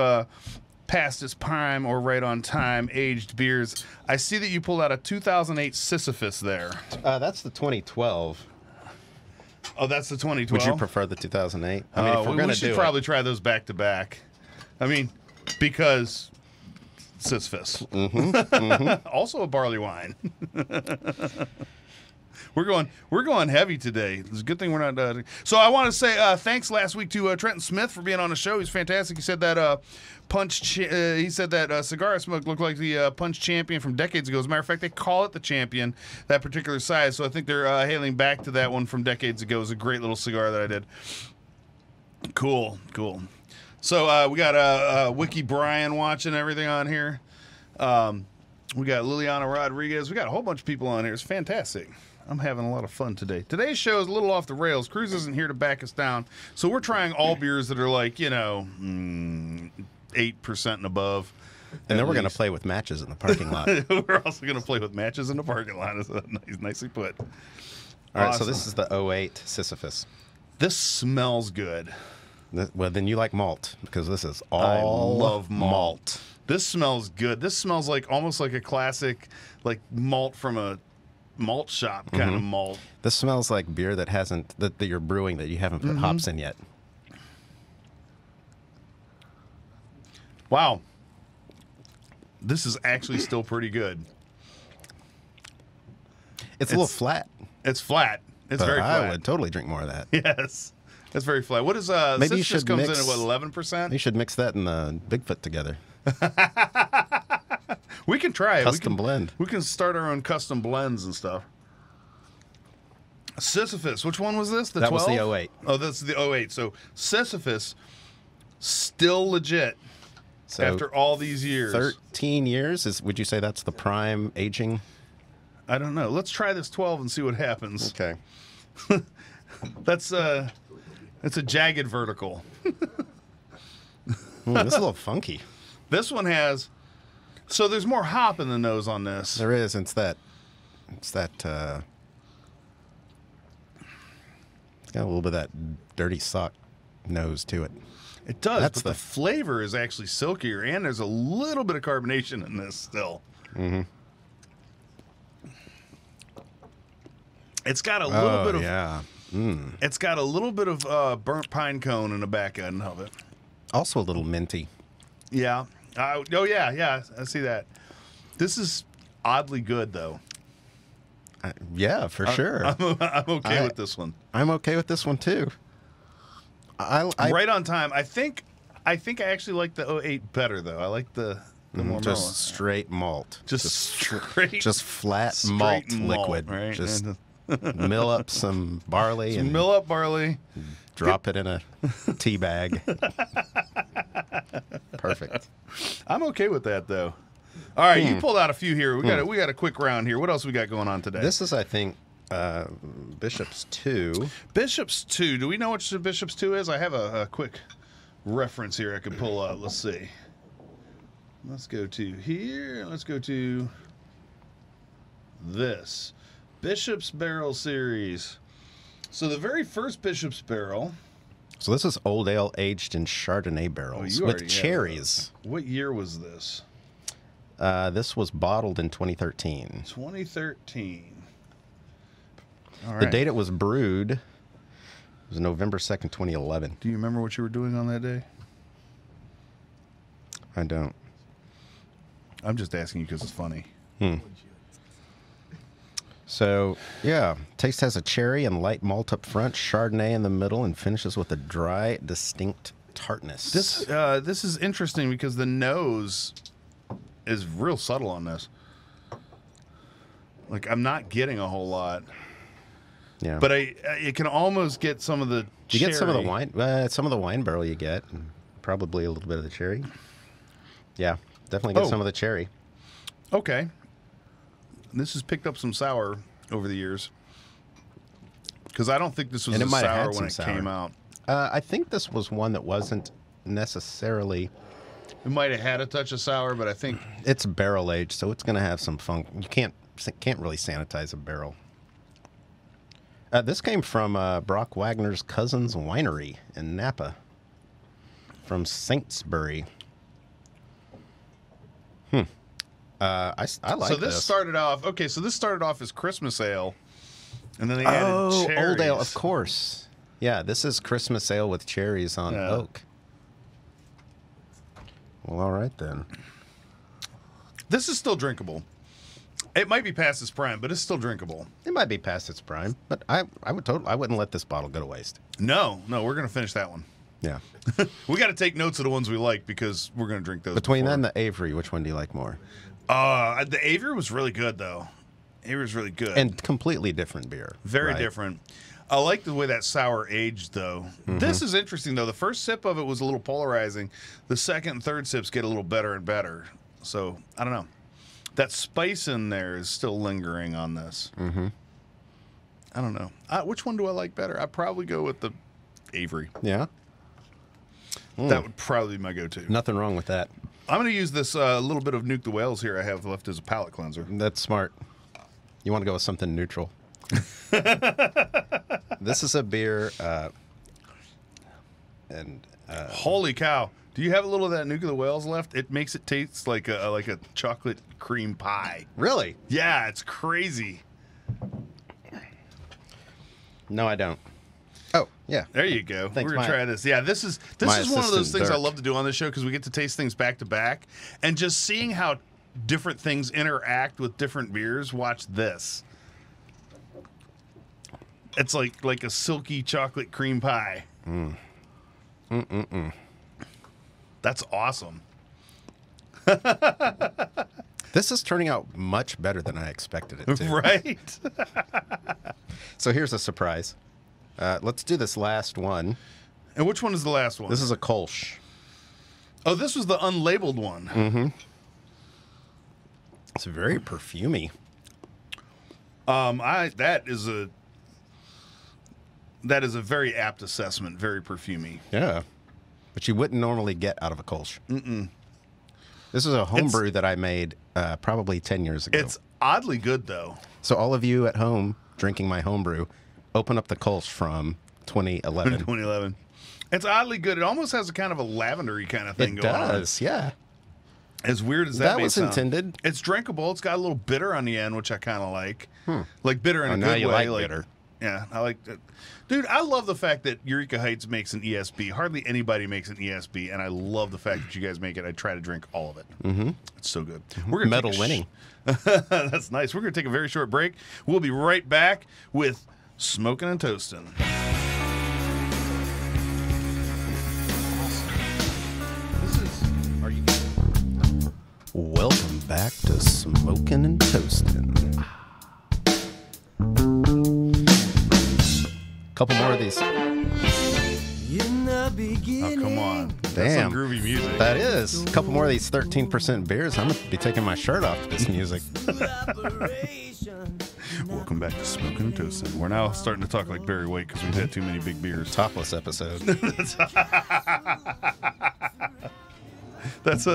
past its prime or right on time aged beers. I see that you pulled out a 2008 Sisyphus there. That's the 2012. Oh, that's the 2012. Would you prefer the 2008? I mean, if we're we should probably try those back to back. I mean, because Sisyphus. Also a barley wine. We're going heavy today. It's a good thing we're not. So I want to say thanks last week to Trenton Smith for being on the show. He's fantastic. He said that cigar I smoked looked like the Punch Champion from decades ago. As a matter of fact, they call it the Champion, that particular size. So I think they're hailing back to that one from decades ago. It was a great little cigar that I did. Cool. So we got Wiki Brian watching everything on here. We got Liliana Rodriguez. We got a whole bunch of people on here. It's fantastic. I'm having a lot of fun today. Today's show is a little off the rails. Cruz isn't here to back us down. So we're trying all beers that are like, 8% and above. And then we're going to play with matches in the parking lot. We're also going to play with matches in the parking lot. It's nicely put. All right, so this is the 08 Sisyphus. This smells good. Well, then you like malt, because this is all I love malt. This smells good. This smells like almost like a classic like malt from a malt shop kind of malt. This smells like beer that you're brewing that you haven't put hops in yet. Wow. This is actually still pretty good. It's a little flat. It's flat. It's very flat. I would totally drink more of that. Yes. It's very flat. What is maybe you should comes in at what, 11%? You should mix that and the Bigfoot together. We can try it. Custom blend. We can start our own custom blends and stuff. Sisyphus, which one was this? The 12? That was the 08. Oh, that's the 08. So Sisyphus, still legit after all these years. 13 years? Would you say that's the prime aging? I don't know. Let's try this 12 and see what happens. Okay. It's a jagged vertical. This is a little funky. This one has... So there's more hop in the nose on this. There is. It's got a little bit of that dirty sock nose to it. It does, but the flavor is actually silkier, and there's a little bit of carbonation in this still. It's got a little bit of... yeah. It's got a little bit of burnt pine cone in the back end of it. Also a little minty. Yeah. I see that. This is oddly good, though. Yeah, for sure. I'm okay with this one. I'm okay with this one too. Right on time. I think I actually like the 08 better though. I like the more just straight malt. Just straight, just flat malt liquid. Right? Just mill up some barley and mill up barley. Drop it in a tea bag. Perfect. I'm okay with that though. All right, you pulled out a few here. We got a quick round here. What else we got going on today? This is, I think, Bishop's 2. Bishop's 2. Do we know which Bishop's 2 is? I have a quick reference here I could pull up. Let's see. Let's go to here. Let's go to this. Bishop's Barrel Series. So the very first Bishop's Barrel. So this is old ale aged in Chardonnay barrels with cherries. What year was this? This was bottled in 2013. 2013. All right. The date it was brewed was November 2nd, 2011. Do you remember what you were doing on that day? I don't. I'm just asking you because it's funny. So, yeah, taste has a cherry and light malt up front, Chardonnay in the middle, and finishes with a dry, distinct tartness. This is interesting because the nose is real subtle on this. Like, I'm not getting a whole lot. Yeah. But it can almost get some of the You get some of the cherry. wine, some of the wine barrel you get, and probably a little bit of the cherry. Yeah, definitely get some of the cherry. Okay. This has picked up some sour over the years. Because I don't think this was And it a might have sour had when some it sour. came out. I think this was one that wasn't necessarily. It might have had a touch of sour, but I think It's barrel aged, so it's going to have some funk. You can't really sanitize a barrel. This came from Brock Wagner's Cousins Winery in Napa, from Saintsbury. I like so. This started off okay. So this started off as Christmas ale, and then they added cherries. Old ale, of course. Yeah, this is Christmas ale with cherries on oak. Well, all right then. This is still drinkable. It might be past its prime, but it's still drinkable. It might be past its prime, but I wouldn't let this bottle go to waste. No, we're gonna finish that one. Yeah. We got to take notes of the ones we like because we're gonna drink those. Between that before. and the Avery, which one do you like more? The Avery was really good though. Avery was really good And completely different beer. very right? different. I like the way that sour aged though. This is interesting though. The first sip of it was a little polarizing. The second and third sips get a little better and better. So I don't know. That spice in there is still lingering on this. I don't know. Which one do I like better? I'd probably go with the Avery. Yeah. That would probably be my go-to. Nothing wrong with that. I'm going to use this little bit of Nuke the Whales here I have left as a palate cleanser. That's smart. You want to go with something neutral. This is a beer, Holy cow. Do you have a little of that Nuke of the Whales left? It makes it taste like a chocolate cream pie. really? Yeah, it's crazy. No, I don't. Oh, yeah. There you go. Thanks, We're gonna my- try this. Yeah, this is my one of those assistant, things I Dirk. love to do on this show because we get to taste things back to back and just seeing how different things interact with different beers. Watch this. It's like a silky chocolate cream pie. That's awesome. This is turning out much better than I expected it to. Right? So here's a surprise. Let's do this last one. And which one is the last one? This is a Kolsch. Oh, this was the unlabeled one. It's very perfumey. That is a very apt assessment. Very perfumey. Yeah. But you wouldn't normally get out of a Kolsch. This is a homebrew that I made probably 10 years ago. It's oddly good though. So all of you at home drinking my homebrew, open up the Kolsch from 2011. 2011. It's oddly good. It almost has a kind of a lavendery kind of thing It going on. does, yeah. As weird as That may was sound. intended. It's drinkable. It's got a little bitter on the end, which I kind of like. Like bitter in Oh, a now good you way. like bitter. Yeah, I like that. Dude, I love the fact that Eureka Heights makes an ESB. Hardly anybody makes an ESB, and I love the fact that you guys make it. I try to drink all of it. It's so good. We're gonna Medal take winning. That's nice. We're going to take a very short break. We'll be right back with Smoking and Toasting. Welcome back to Smoking and Toasting. Couple more of these. Oh, come on. That's Damn. some groovy music. That is. A couple more of these 13% beers. I'm going to be taking my shirt off to this music. Welcome back to Smoking and Toasting. We're now starting to talk like Barry White because we've had too many big beers. Topless episode. That's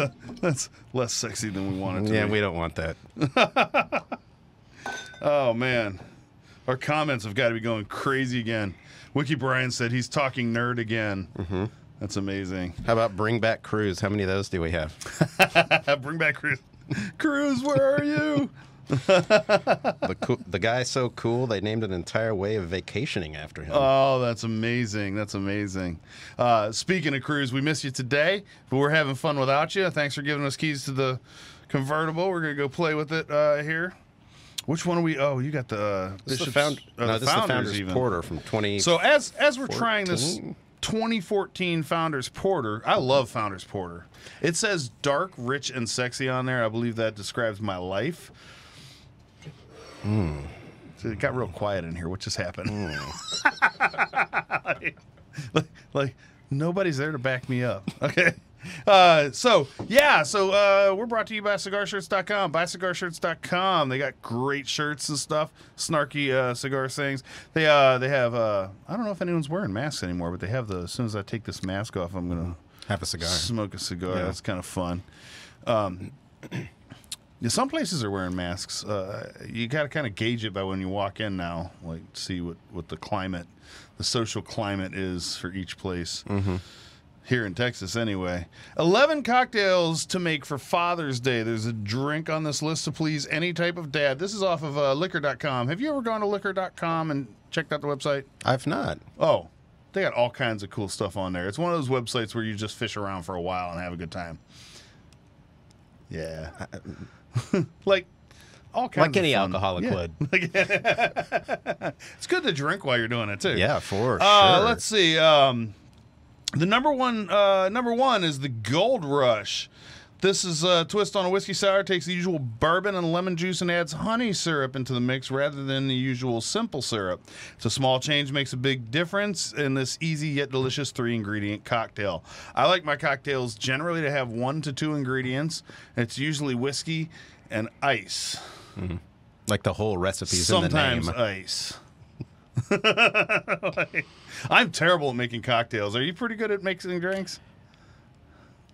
less sexy than we want it to Yeah, be. we don't want that. Oh, man. Our comments have got to be going crazy again. Wiki Brian said he's talking nerd again. That's amazing. How about Bring Back Cruise? How many of those do we have? Bring back Cruz. Cruz, where are you? The guy's so cool, they named an entire way of vacationing after him. Oh, that's amazing. That's amazing. Speaking of Cruz, we miss you today, but we're having fun without you. Thanks for giving us keys to the convertible. We're going to go play with it here. Which one are we? Oh, you got the This is Bishop's. this is the Founders even. Porter from 20. So as we're trying this 14? 2014 Founders Porter, I love Founders Porter. It says dark, rich, and sexy on there. I believe that describes my life. It got real quiet in here. What just happened? like nobody's there to back me up. Okay. So we're brought to you by cigarshirts.com. Buy cigarshirts.com. They got great shirts and stuff. Snarky cigar sayings. They have I don't know if anyone's wearing masks anymore, but they have as soon as I take this mask off, I'm gonna Have a cigar. smoke a cigar. Yeah. That's kind of fun. Yeah, some places are wearing masks. You got to kind of gauge it by when you walk in now, like see what the climate, the social climate is for each place. Mm-hmm. Here in Texas, anyway. 11 cocktails to make for Father's Day. There's a drink on this list to please any type of dad. This is off of liquor.com. Have you ever gone to liquor.com and checked out the website? I've not. Oh, they got all kinds of cool stuff on there. It's one of those websites where you just fish around for a while and have a good time. Yeah. Like all kinds Like any of fun. alcoholic Yeah. would. It's good to drink while you're doing it, too. Yeah, for sure. Let's see. The number one is the Gold Rush. This is a twist on a whiskey sour. Takes the usual bourbon and lemon juice and adds honey syrup into the mix rather than the usual simple syrup. It's a small change, makes a big difference in this easy yet delicious 3-ingredient cocktail. I like my cocktails generally to have 1 to 2 ingredients. It's usually whiskey and ice. Mm-hmm. Like the whole recipe's in the name. Sometimes ice. I'm terrible at making cocktails. Are you pretty good at mixing drinks?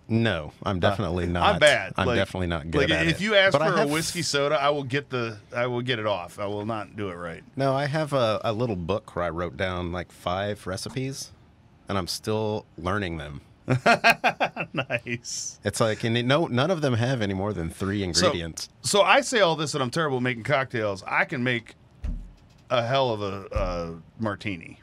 No, I'm definitely not. I'm bad. I'm Like- definitely not good at it. If you ask But for I a have- whiskey soda, I will get it off. I will not do it right. No, I have a little book where I wrote down like 5 recipes, and I'm still learning them. Nice. It's like, and none of them have any more than 3 ingredients. So I say all this that I'm terrible at making cocktails. I can make a hell of a martini,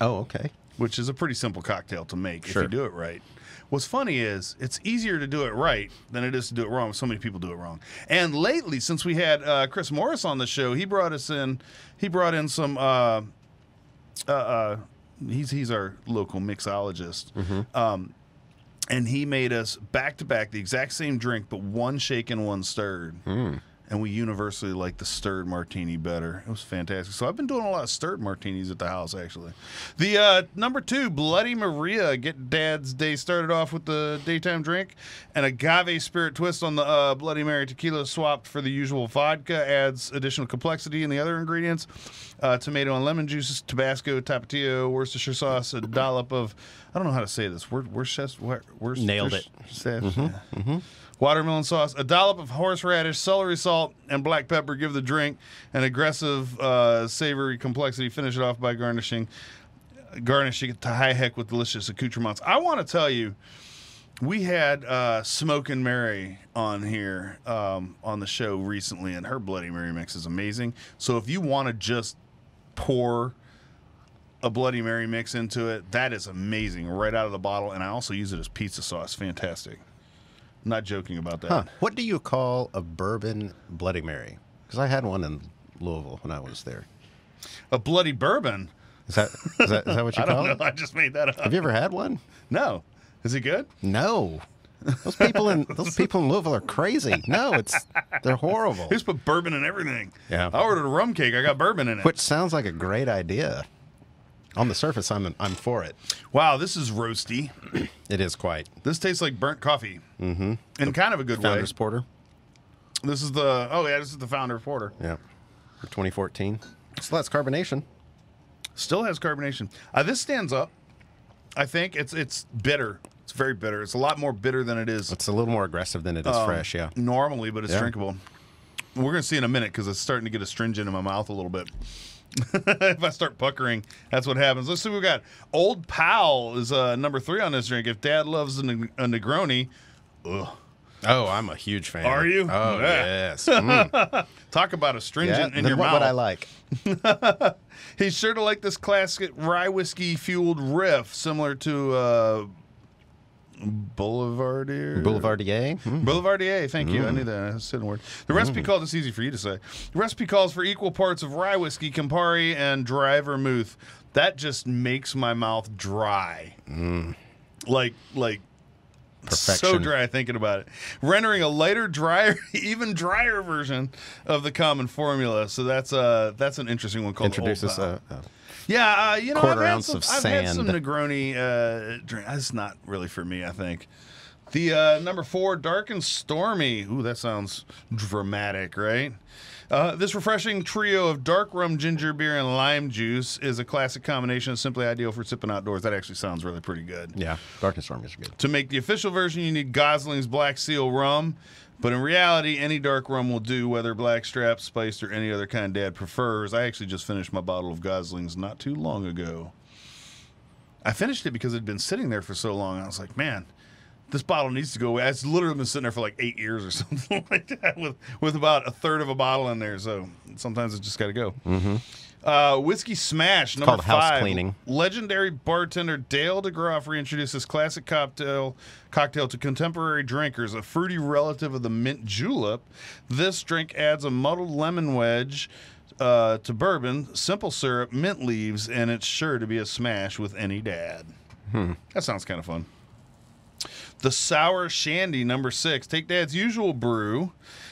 Oh, okay. which is a pretty simple cocktail to make Sure. if you do it right. What's funny is it's easier to do it right than it is to do it wrong. So many people do it wrong. And lately, since we had Chris Morris on the show, he brought in some. He's our local mixologist. Mm-hmm. And he made us back to back the exact same drink, but one shaken, one stirred. And we universally like the stirred martini better. It was fantastic. So I've been doing a lot of stirred martinis at the house, actually. The number 2, Bloody Maria. Get Dad's Day started off with the daytime drink. An agave spirit twist on the Bloody Mary tequila swapped for the usual vodka. Adds additional complexity in the other ingredients. Tomato and lemon juices, Tabasco, Tapatio, Worcestershire sauce, a dollop of, I don't know how to say this. Worcestershire. Nailed it. Watermelon sauce, a dollop of horseradish, celery salt, and black pepper. Give the drink an aggressive, savory complexity. Finish it off by garnishing it to high heck with delicious accoutrements. I want to tell you, we had Smokin' Mary on here on the show recently, and her Bloody Mary mix is amazing. So if you want to just pour a Bloody Mary mix into it, that is amazing right out of the bottle. And I also use it as pizza sauce. Fantastic. Not joking about that. Huh. What do you call a bourbon Bloody Mary? Because I had one in Louisville when I was there. A bloody bourbon? Is that what you I call don't it? know. I just made that up. Have you ever had one? No. Is it good? No. Those people in Louisville are crazy. No, they're horrible. They just put bourbon in everything. Yeah. I ordered a rum cake. I got bourbon in it. Which sounds like a great idea. On the surface, I'm for it. Wow, this is roasty. It is quite. This tastes like burnt coffee. Mm-hmm. In kind of a good Founder's way. Porter. This is this is the Founder's Porter. Yeah. For 2014. Still has carbonation. Still has carbonation. This stands up. I think it's bitter. It's very bitter. It's a lot more bitter than it is It's a little more aggressive than it is fresh, yeah. normally, but it's Yeah. drinkable. We're going to see in a minute because it's starting to get astringent in my mouth a little bit. If I start puckering, that's what happens. Let's see what we got. Old Pal is number 3 on this drink. If Dad loves a Negroni, ugh. Oh, I'm a huge fan. Are you? Oh, Yeah. yes. Mm. Talk about astringent in then your what mouth. would I like? He's sure to like this classic rye whiskey fueled riff, similar to Boulevardier. Boulevardier? Mm. Boulevardier, thank you. I knew that. That's a word. The recipe calls, it's easy for you to say. The recipe calls for equal parts of rye whiskey, Campari, and dry vermouth. That just makes my mouth dry. Like Perfection. So dry thinking about it. Rendering a lighter, drier, even drier version of the common formula. So that's an interesting one called Introduces Old Pal. a Yeah, you know, quarter I've had ounce some, of I've had sand. some Negroni drink. That's not really for me, I think. The number 4, Dark and Stormy. Ooh, that sounds dramatic, right? This refreshing trio of dark rum, ginger beer, and lime juice is a classic combination that's simply ideal for sipping outdoors. That actually sounds really pretty good. Yeah, Dark and Stormy is good. To make the official version, you need Gosling's Black Seal rum. But in reality, any dark rum will do, whether blackstrap, spiced, or any other kind Dad prefers. I actually just finished my bottle of Gosling's not too long ago. I finished it because it had been sitting there for so long. I was like, man, this bottle needs to go away. It's literally been sitting there for like 8 years or something like that with about a third of a bottle in there. So sometimes it's just got to go. Mm-hmm. Whiskey Smash, number called 5. house cleaning. Legendary bartender Dale DeGroff reintroduces classic cocktail to contemporary drinkers, a fruity relative of the mint julep. This drink adds a muddled lemon wedge to bourbon, simple syrup, mint leaves, and it's sure to be a smash with any dad. That sounds kind of fun. The Sour Shandy, number 6. Take Dad's usual brew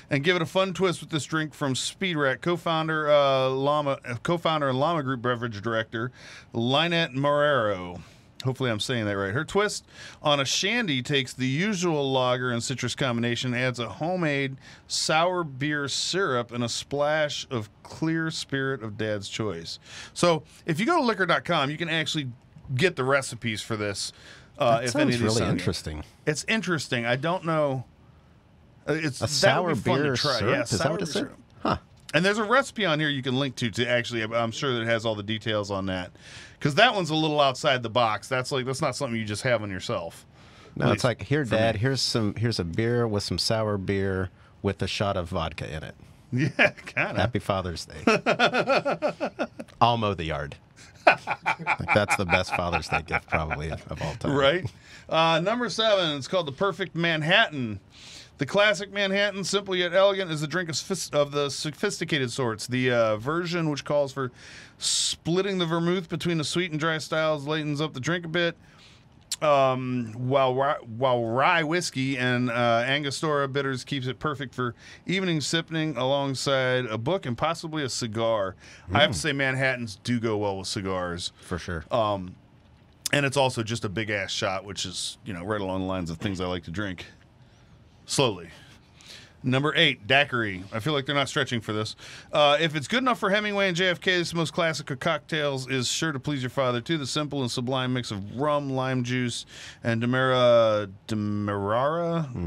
and give it a fun twist with this drink from Speed Rack co-founder and Llama Group beverage director Lynette Marrero. Hopefully I'm saying that right. Her twist on a shandy takes the usual lager and citrus combination, adds a homemade sour beer syrup, and a splash of clear spirit of Dad's choice. So if you go to liquor.com, you can actually get the recipes for this. That if sounds any of these really sound good. interesting. It's interesting. I don't know. It's A sour that would be fun beer to try. syrup? Yeah, Is that sour what beer it said? syrup. Huh. And there's a recipe on here you can link to actually. I'm sure that it has all the details on that, because that one's a little outside the box. That's not something you just have on yourself. No, At it's least like, here, for Dad, me. here's a beer with some sour beer with a shot of vodka in it. Yeah, kind of. Happy Father's Day. I'll mow the yard. Like, that's the best Father's Day gift probably of all time. Right. Number 7, it's called the Perfect Manhattan. The classic Manhattan, simple yet elegant, is a drink of the sophisticated sorts. The version, which calls for splitting the vermouth between the sweet and dry styles, lightens up the drink a bit. While rye whiskey and Angostura bitters keeps it perfect for evening sipping alongside a book and possibly a cigar. I have to say Manhattans do go well with cigars. For sure. And it's also just a big ass shot, which is, right along the lines of things I like to drink slowly. Number 8, daiquiri. I feel like they're not stretching for this. If it's good enough for Hemingway and JFK, this most classic of cocktails is sure to please your father, too. The simple and sublime mix of rum, lime juice, and Demerara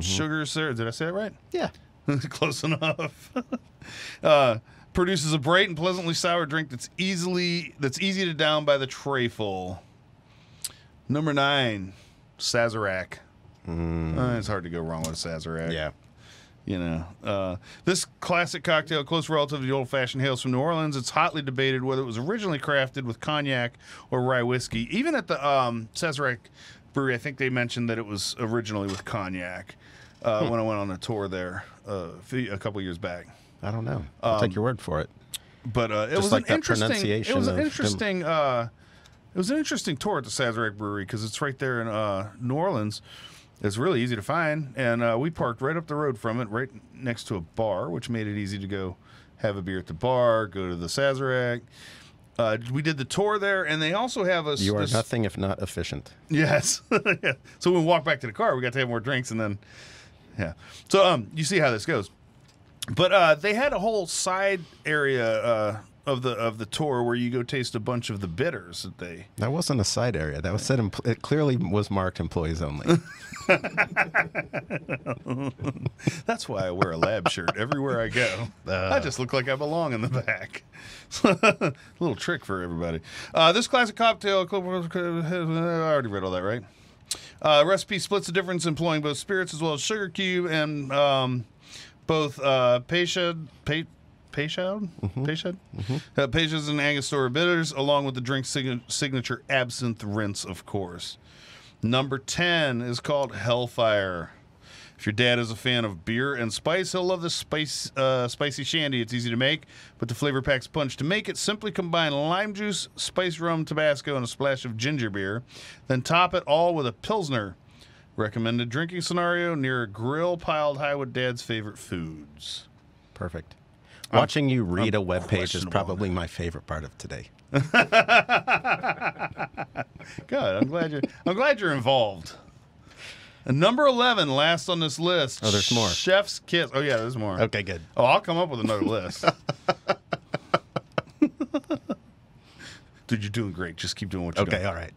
sugar syrup. Did I say that right? Yeah. Close enough. Produces a bright and pleasantly sour drink that's easy to down by the trayful. Number 9, Sazerac. It's hard to go wrong with a Sazerac. Yeah. This classic cocktail, close relative to the old-fashioned hails from New Orleans, it's hotly debated whether it was originally crafted with cognac or rye whiskey. Even at the Sazerac Brewery, I think they mentioned that it was originally with cognac when I went on a tour there a couple years back. I don't know. I'll take your word for it. But it Just was like an that interesting. pronunciation It was an of interesting. It was an interesting tour at the Sazerac Brewery because it's right there in New Orleans. It's really easy to find, and we parked right up the road from it, right next to a bar, which made it easy to go have a beer at the bar, go to the Sazerac. We did the tour there, and they also have us. You are nothing if not efficient. Yes. Yeah. So when we walked back to the car, we got to have more drinks, and then, yeah. So you see how this goes. But they had a whole side area of the tour where you go taste a bunch of the bitters that they. That wasn't a side area. That was said. It clearly was marked employees only. That's why I wear a lab shirt everywhere I go. I just look like I belong in the back. Little trick for everybody. This classic cocktail, I already read all that, right? Recipe splits the difference, employing both spirits as well as sugar cube and both Peychaud and Angostura bitters, along with the drink's signature absinthe rinse, of course. Number 10 is called Hellfire. If your dad is a fan of beer and spice, he'll love this spicy shandy. It's easy to make, but the flavor packs punch. To make it, simply combine lime juice, spiced rum, Tabasco, and a splash of ginger beer. Then top it all with a Pilsner. Recommended drinking scenario: near a grill piled high with Dad's favorite foods. Perfect. Watching you read a web page is questionable probably my favorite part of today. Good. I'm glad you're involved. And number 11, last on this list. Oh, there's more. Chef's Kiss. Oh yeah, there's more. Okay, good. Oh, I'll come up with another list. Dude, you're doing great. Just keep doing what you're doing. Okay, all right.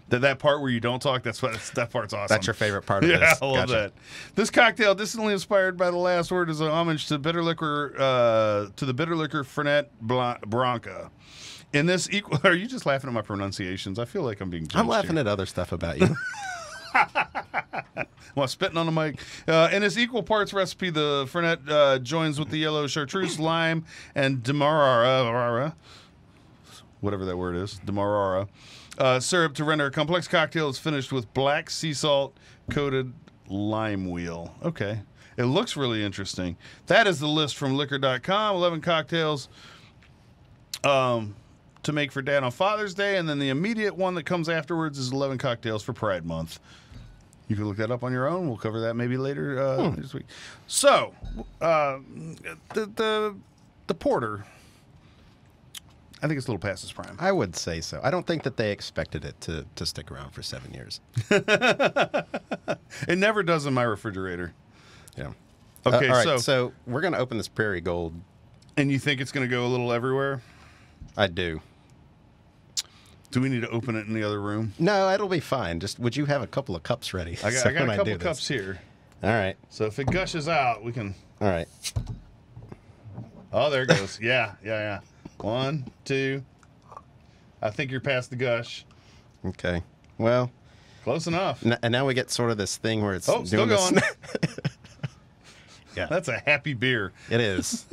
That part where you don't talk, that part's awesome. That's your favorite part of Yeah, this. I love that. This cocktail, distantly inspired by the last word, is an homage to bitter liquor, to the bitter liquor Fernet Branca. In this are you just laughing at my pronunciations? I feel like I'm being judged I'm laughing here. at other stuff about you. Well, spitting on the mic. In this equal parts recipe, the Fernet joins with the yellow chartreuse, lime, and demerara, whatever that word is, demerara, syrup to render a complex cocktail. Is finished with black sea salt coated lime wheel. Okay. It looks really interesting. That is the list from liquor.com. 11 cocktails to make for Dad on Father's Day, and then the immediate one that comes afterwards is 11 cocktails for Pride Month. You can look that up on your own. We'll cover that maybe later this week. So, the porter, I think it's a little past its prime. I would say so. I don't think that they expected it to stick around for 7 years. It never does in my refrigerator. Yeah. Okay, all right, so we're going to open this Prairie Gold. And you think it's going to go a little everywhere? I do. Do we need to open it in the other room? No, it'll be fine. Just would you have a couple of cups ready? I got a couple of cups here. All right. So if it gushes out, we can... All right. Oh, there it goes. Yeah. 1, 2. I think you're past the gush. Okay. Well. Close enough. And now we get sort of this thing where it's still doing going. this. Yeah. That's a happy beer. It is.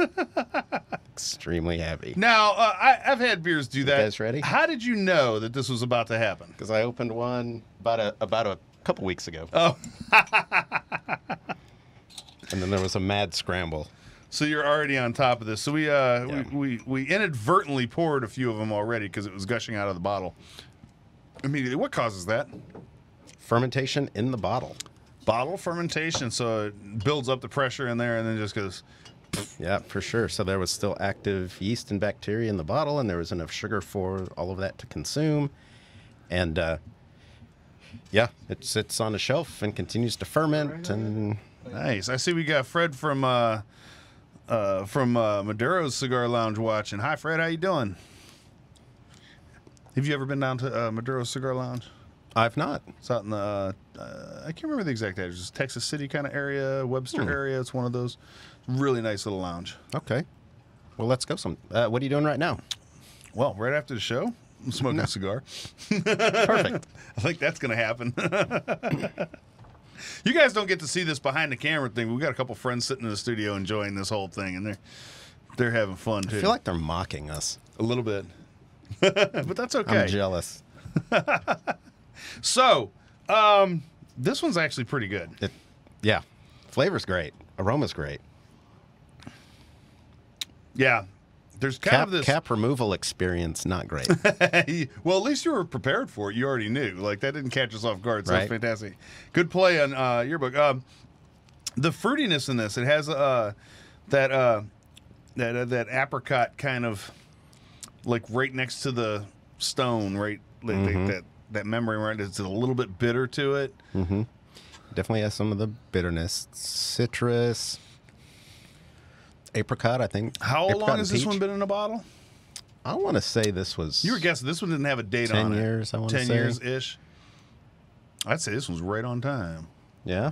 Extremely happy. Now, I've had beers do that. You guys ready? How did you know that this was about to happen? Because I opened one about a couple weeks ago. Oh. And then there was a mad scramble. So you're already on top of this. So we inadvertently poured a few of them already because it was gushing out of the bottle immediately. What causes that? Fermentation in the bottle. Bottle fermentation. So it builds up the pressure in there and then just goes... Yeah, for sure. So there was still active yeast and bacteria in the bottle, and there was enough sugar for all of that to consume. And yeah, it sits on a shelf and continues to ferment. And nice. I see we got Fred from Maduro's Cigar Lounge watching. Hi, Fred. How you doing? Have you ever been down to Maduro's Cigar Lounge? I've not. It's out in the I can't remember the exact address. It's Texas City kind of area, Webster area. It's one of those. Really nice little lounge. Okay. Well, let's go. What are you doing right now? Well, right after the show, I'm smoking a cigar. Perfect. I think that's going to happen. You guys don't get to see this behind the camera thing. We've got a couple friends sitting in the studio enjoying this whole thing, and they're having fun too. I feel like they're mocking us. A little bit. But that's okay. I'm jealous. So, this one's actually pretty good. Yeah. Flavor's great. Aroma's great. Yeah. There's kind of this cap removal experience, not great. Well, at least you were prepared for it. You already knew. Like, that didn't catch us off guard. So Right. That's fantastic. Good play on your book. The fruitiness in this, it has that apricot kind of like right next to the stone, right? Like that memory, right? It's a little bit bitter to it. Mm-hmm. Definitely has some of the bitterness. Citrus. Apricot, I think. How Apricot long has this peach. one been in a bottle? I want to say this was... You were guessing this one didn't have a date 10 on it. 10 years, I want to say. 10 years-ish. I'd say this one's right on time. Yeah?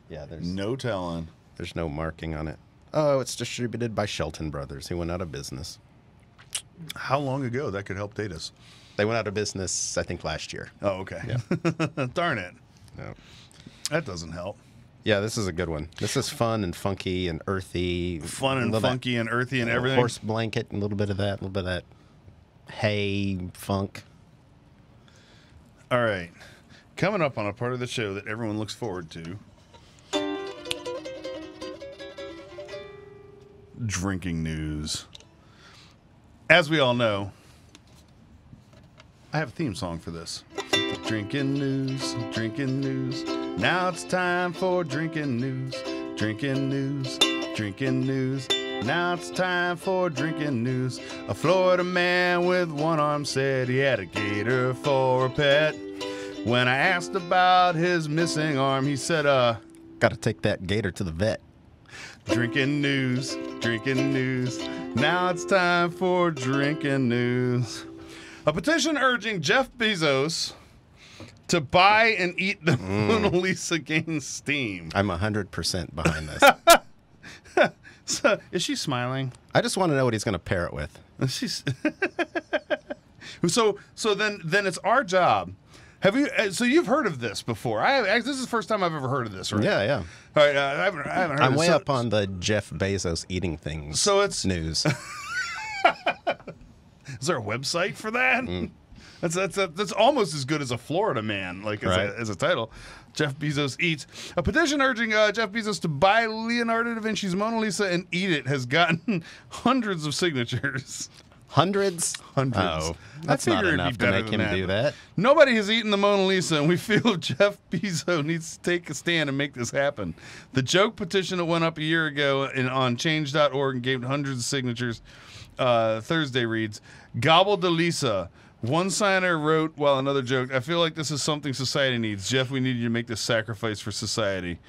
Yeah, there's no telling. There's no marking on it. Oh, it's distributed by Shelton Brothers, who went out of business. How long ago? That could help date us. They went out of business, I think, last year. Oh, okay. Yeah. Darn it. Yeah. That doesn't help. Yeah, this is a good one. This is fun and funky and earthy. Fun and funky and earthy and everything. Horse blanket and a little bit of that, hay funk. All right. Coming up on a part of the show that everyone looks forward to. Drinking news. As we all know, I have a theme song for this. Drinking news, Now it's time for drinking news, drinking news, drinking news. Now it's time for drinking news. A Florida man with one arm said he had a gator for a pet. When I asked about his missing arm, he said, Got to take that gator to the vet. drinking news, drinking news. Now it's time for drinking news. A petition urging Jeff Bezos to buy and eat the Mona Lisa gains steam. I'm 100% behind this. So, is she smiling? I just want to know what he's going to pair it with. She's so then it's our job. Have you? So you've heard of this before? This is the first time I've ever heard of this, right? Yeah, yeah. All right, I haven't heard. I'm of this. way up on the Jeff Bezos eating things. So it's news. Is there a website for that? That's almost as good as a Florida man, like as a title. Jeff Bezos eats. A petition urging Jeff Bezos to buy Leonardo da Vinci's Mona Lisa and eat it has gotten hundreds of signatures. Hundreds? Hundreds. Oh, that's I not figured it'd enough be to better make than him do that. Nobody has eaten the Mona Lisa, and we feel Jeff Bezos needs to take a stand and make this happen. The joke petition that went up a year ago on change.org and gave hundreds of signatures Thursday reads, Gobble de Lisa. One signer wrote, while another joked, I feel like this is something society needs. Jeff, we need you to make this sacrifice for society.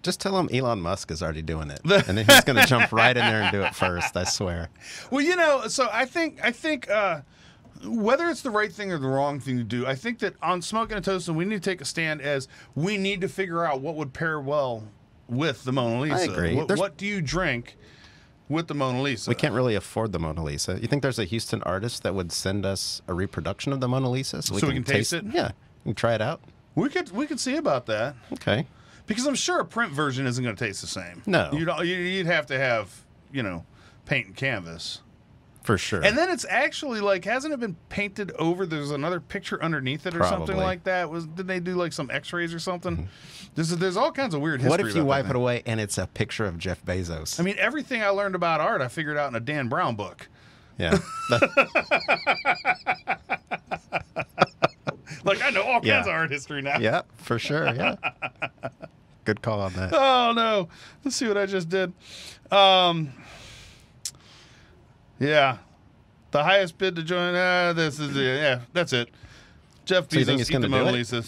Just tell him Elon Musk is already doing it. And then he's going to jump right in there and do it first, I swear. Well, so I think whether it's the right thing or the wrong thing to do, I think that on Smoking and Toasting, we need to take a stand as we need to figure out what would pair well with the Mona Lisa. I agree. What do you drink with the Mona Lisa? We can't really afford the Mona Lisa. You think there's a Houston artist that would send us a reproduction of the Mona Lisa so we can taste it? Yeah, we can try it out. We could see about that. Okay. Because I'm sure a print version isn't going to taste the same. No. You'd have to have, paint and canvas. For sure. And then it's actually hasn't it been painted over? There's another picture underneath it or something Probably. like that. Did they do some X-rays or something? There's all kinds of weird history. What if you about wipe that it thing. away and it's a picture of Jeff Bezos? I mean, everything I learned about art, I figured out in a Dan Brown book. Yeah. I know all kinds of art history now. Yeah, for sure. Yeah. Good call on that. Oh no! Let's see what I just did. Yeah, the highest bid to join. This is that's it. Jeff So you think Bezos he's eat gonna the do Mona it? Lisa.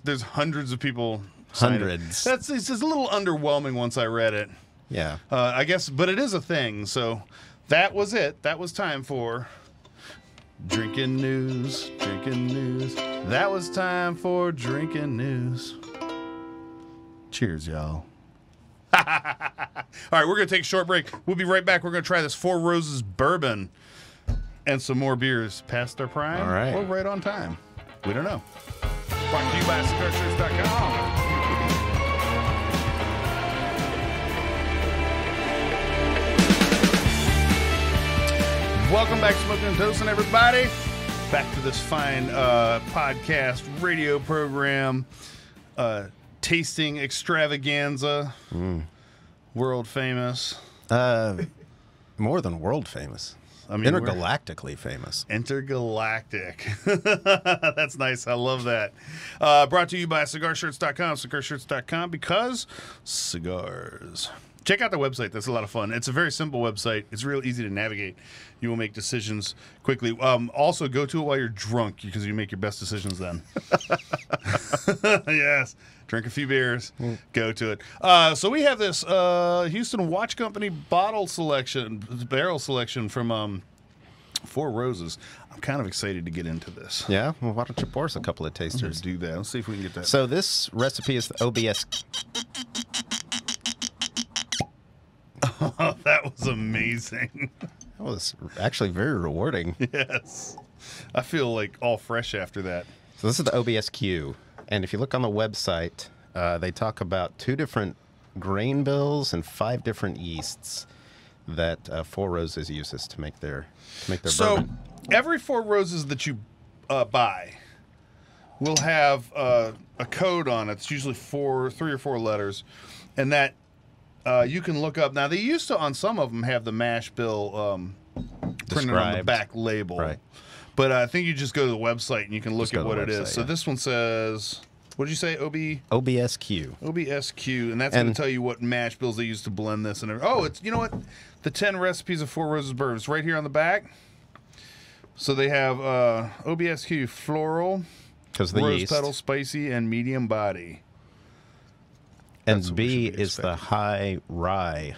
There's hundreds of people. signing it. Hundreds. It's just a little underwhelming once I read it. Yeah. I guess, but it is a thing. So that was it. That was time for drinking news. Drinking news. That was time for drinking news. Cheers, y'all. All right, we're going to take a short break. We'll be right back. We're going to try this Four Roses bourbon and some more beers past their prime All right. or right on time. We don't know. Brought to you by cigarshirts.com. Welcome back to Smoking and Toasting, everybody. Back to this fine podcast radio program. Tasting extravaganza, world famous. More than world famous. I mean, intergalactically famous. Intergalactic. That's nice. I love that. Brought to you by cigarshirts.com. Cigarshirts.com because cigars. Check out the website. That's a lot of fun. It's a very simple website. It's real easy to navigate. You will make decisions quickly. Also, go to it while you're drunk because you make your best decisions then. Yes. Drink a few beers. Go to it. So we have this Houston Watch Company barrel selection from Four Roses. I'm kind of excited to get into this. Yeah? Well, why don't you pour us a couple of Let's tasters? do that. Let's see if we can get that. So this recipe is the OBS. Oh, that was amazing. That was actually very rewarding. Yes. I feel like all fresh after that. So this is the OBSQ. And if you look on the website, they talk about 2 different grain bills and 5 different yeasts that Four Roses uses to make their bourbon. So every Four Roses that you buy will have a code on it. It's usually 3 or 4 letters, and that you can look up. Now they used to on some of them have the mash bill printed on the back label, right? But I think you just go to the website and you can look at what it is. website, So yeah. this one says What did you say? OBSQ. OBSQ, and that's going to tell you what mash bills they use to blend this. And it's, you know what? The 10 recipes of Four Roses bourbon. It's right here on the back. So they have OBSQ floral, rose yeast. petal, spicy, and medium body. And B is the high rye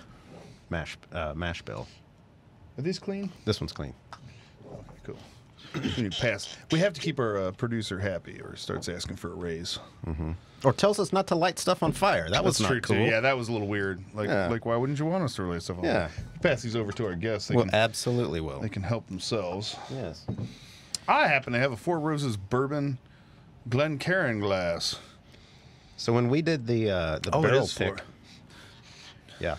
mash bill. Are these clean? This one's clean. Okay, cool. We need to pass. We have to keep our producer happy, or starts asking for a raise. Mm-hmm. Or tells us not to light stuff on fire. That was not true cool. too. Yeah, that was a little weird. Like why wouldn't you want us to light stuff on fire? Pass these over to our guests. They absolutely will. They can help themselves. Yes. I happen to have a Four Roses bourbon Glencairn glass. So when we did the barrel pick,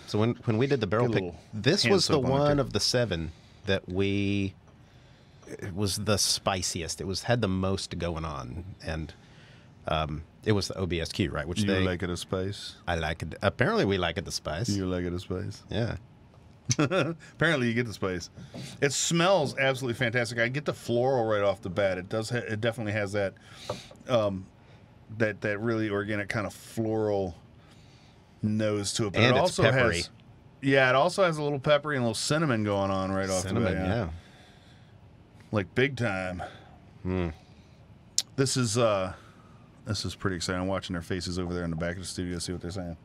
So when we did the barrel pick, this was the one of the 7 that it was the spiciest. It had the most going on, and it was the OBSQ, right? Which you like it a spice? I like it. Apparently, we like it the spice. You like it a spice? Yeah. Apparently, you get the spice. It smells absolutely fantastic. I get the floral right off the bat. It does. It definitely has that. That really organic kind of floral nose to it, but and it it's also peppery. has, it also has a little peppery and a little cinnamon going on right off the bat. Yeah, like big time. This is pretty exciting. I'm watching their faces over there in the back of the studio, see what they're saying.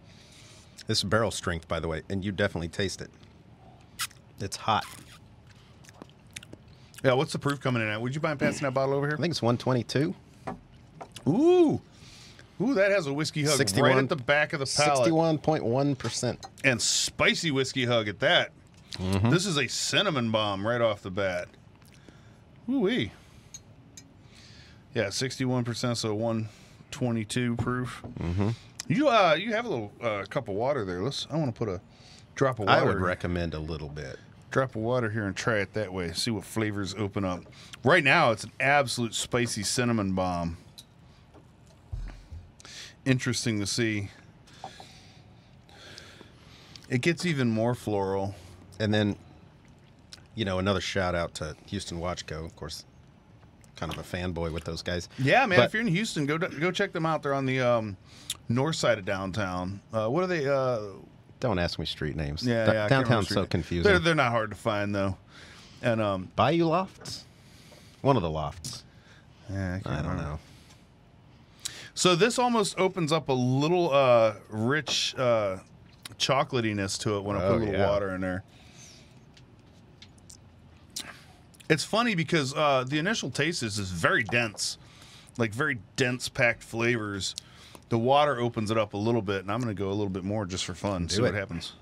This is barrel strength, by the way, and you definitely taste it. It's hot. Yeah, what's the proof coming in at? Would you mind passing that bottle over here? I think it's 122. Ooh, that has a whiskey hug right at the back of the palate. 61.1%. And spicy whiskey hug at that. Mm-hmm. This is a cinnamon bomb right off the bat. Ooh-wee. Yeah, 61%, so 122 proof. Mm-hmm. You have a little cup of water there. I want to put a drop of water. I would recommend a little bit. Drop of water here and try it that way. See what flavors open up. Right now, it's an absolute spicy cinnamon bomb. Interesting to see. It gets even more floral. And then, another shout out to Houston Watch Co. Of course, kind of a fanboy with those guys. Yeah, man. If you're in Houston, go check them out. They're on the north side of downtown. What are they? Don't ask me street names. Yeah, downtown's so confusing. They're not hard to find though. And Bayou Lofts, one of the lofts. Yeah, I don't know. So this almost opens up a little rich chocolatiness to it when I put a little water in there. It's funny because the initial taste is very dense, like very dense packed flavors. The water opens it up a little bit, and I'm going to go a little bit more just for fun, see what happens.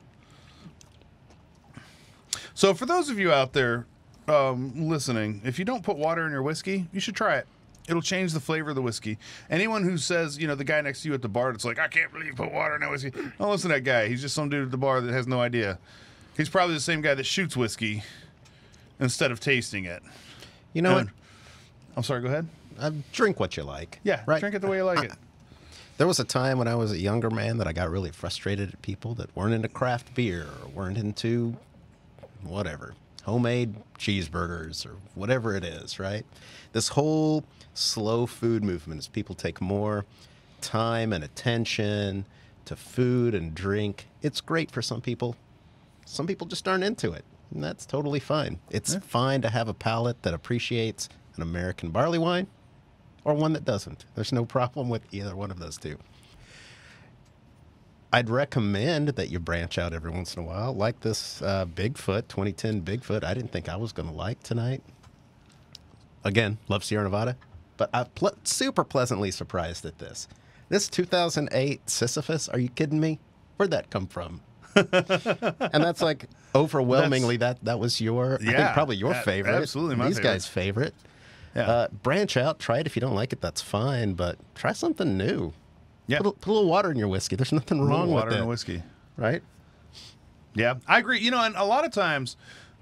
So for those of you out there listening, if you don't put water in your whiskey, you should try it. It'll change the flavor of the whiskey. Anyone who says, the guy next to you at the bar that's like, I can't believe you put water in that whiskey. Don't listen to that guy. He's just some dude at the bar that has no idea. He's probably the same guy that shoots whiskey instead of tasting it. You know what? I'm sorry, go ahead. Drink what you like. Yeah, right? Drink it the way you like it. There was a time when I was a younger man that I got really frustrated at people that weren't into craft beer or weren't into whatever, homemade cheeseburgers or whatever it is, right? This whole slow food movement as people take more time and attention to food and drink. It's great for some people. Some people just aren't into it, and that's totally fine. It's fine to have a palate that appreciates an American barley wine or one that doesn't. There's no problem with either one of those two. I'd recommend that you branch out every once in a while, like this Bigfoot, 2010 Bigfoot. I didn't think I was going to like tonight. Again, love Sierra Nevada, but I'm super pleasantly surprised at this. This 2008 Sisyphus, are you kidding me? Where'd that come from? And that's like overwhelmingly that was I think probably your favorite. Absolutely, my These guys' favorite. Yeah. Branch out, try it. If you don't like it, that's fine, but try something new. Yeah. Put a little water in your whiskey. There's nothing wrong with it. Water in whiskey. Right? Yeah, I agree. And a lot of times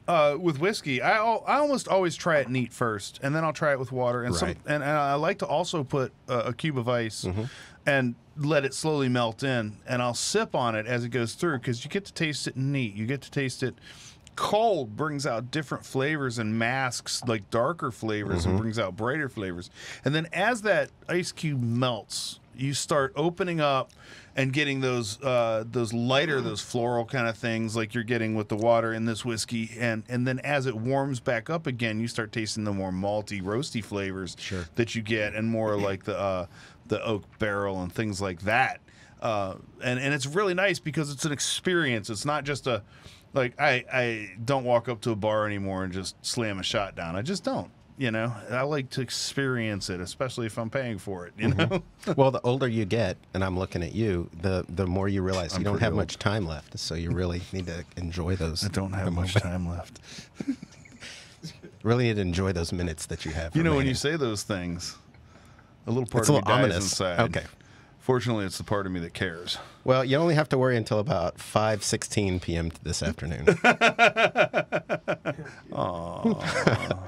with whiskey, I almost always try it neat first, and then I'll try it with water. And and I like to also put a cube of ice and let it slowly melt in, and I'll sip on it as it goes through because you get to taste it neat. You get to taste it cold, brings out different flavors and masks like darker flavors and brings out brighter flavors. And then as that ice cube melts, you start opening up and getting those lighter, those floral kind of things like you're getting with the water in this whiskey, and then as it warms back up again, you start tasting the more malty, roasty flavors that you get, and more like the oak barrel and things like that. And it's really nice because it's an experience. It's not just a like I don't walk up to a bar anymore and just slam a shot down. I just don't. You know, I like to experience it, especially if I'm paying for it. You know, Well, the older you get, and I'm looking at you, the more you realize you don't have much time left. So you really need to enjoy those. I don't have much time left. Really need to enjoy those minutes that you have. You know, when remaining. you say those things, a little part It's of a me little dies ominous. inside. Okay. Fortunately, it's the part of me that cares. Well, you only have to worry until about 5:16 p.m. this afternoon.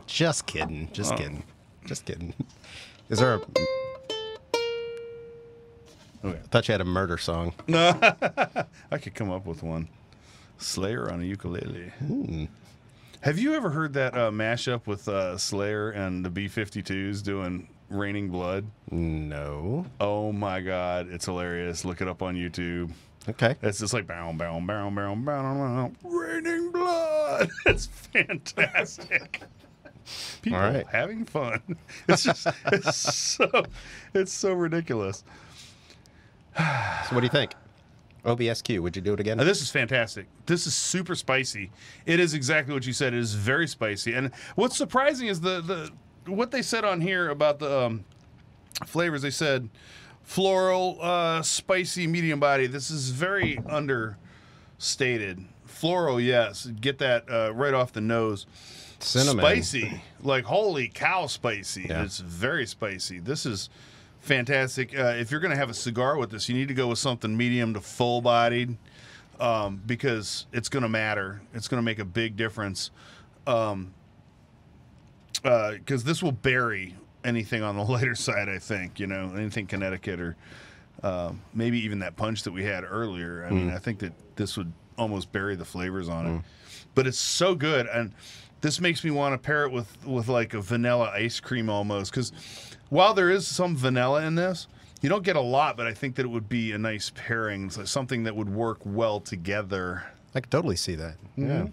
Just kidding. Just kidding. Just kidding. Is there a... Okay. I thought you had a murder song. No, I could come up with one. Slayer on a ukulele. Have you ever heard that mashup with Slayer and the B-52s doing Raining Blood? No. Oh my God, it's hilarious. Look it up on YouTube. Okay. It's just like bow, bow, bow, bow, bow, bow, Raining Blood. It's fantastic. People All right. having fun. It's just it's so ridiculous. So what do you think? OBSQ, would you do it again? This is fantastic. This is super spicy. It is exactly what you said. It is very spicy. And what's surprising is the what they said on here about the flavors. They said floral, spicy, medium body. This is very understated. Floral, yes. Get that right off the nose. Cinnamon. Spicy. Like, holy cow, spicy. Yeah. It's very spicy. This is fantastic. If you're going to have a cigar with this, you need to go with something medium to full-bodied because it's going to matter. It's going to make a big difference because this will bury anything on the lighter side, I think, you know, anything Connecticut or maybe even that punch that we had earlier. I mean, I think that this would almost bury the flavors on it. But it's so good, and this makes me want to pair it with like a vanilla ice cream almost, because while there is some vanilla in this, you don't get a lot, but I think that it would be a nice pairing, so something that would work well together. I could totally see that. Yeah.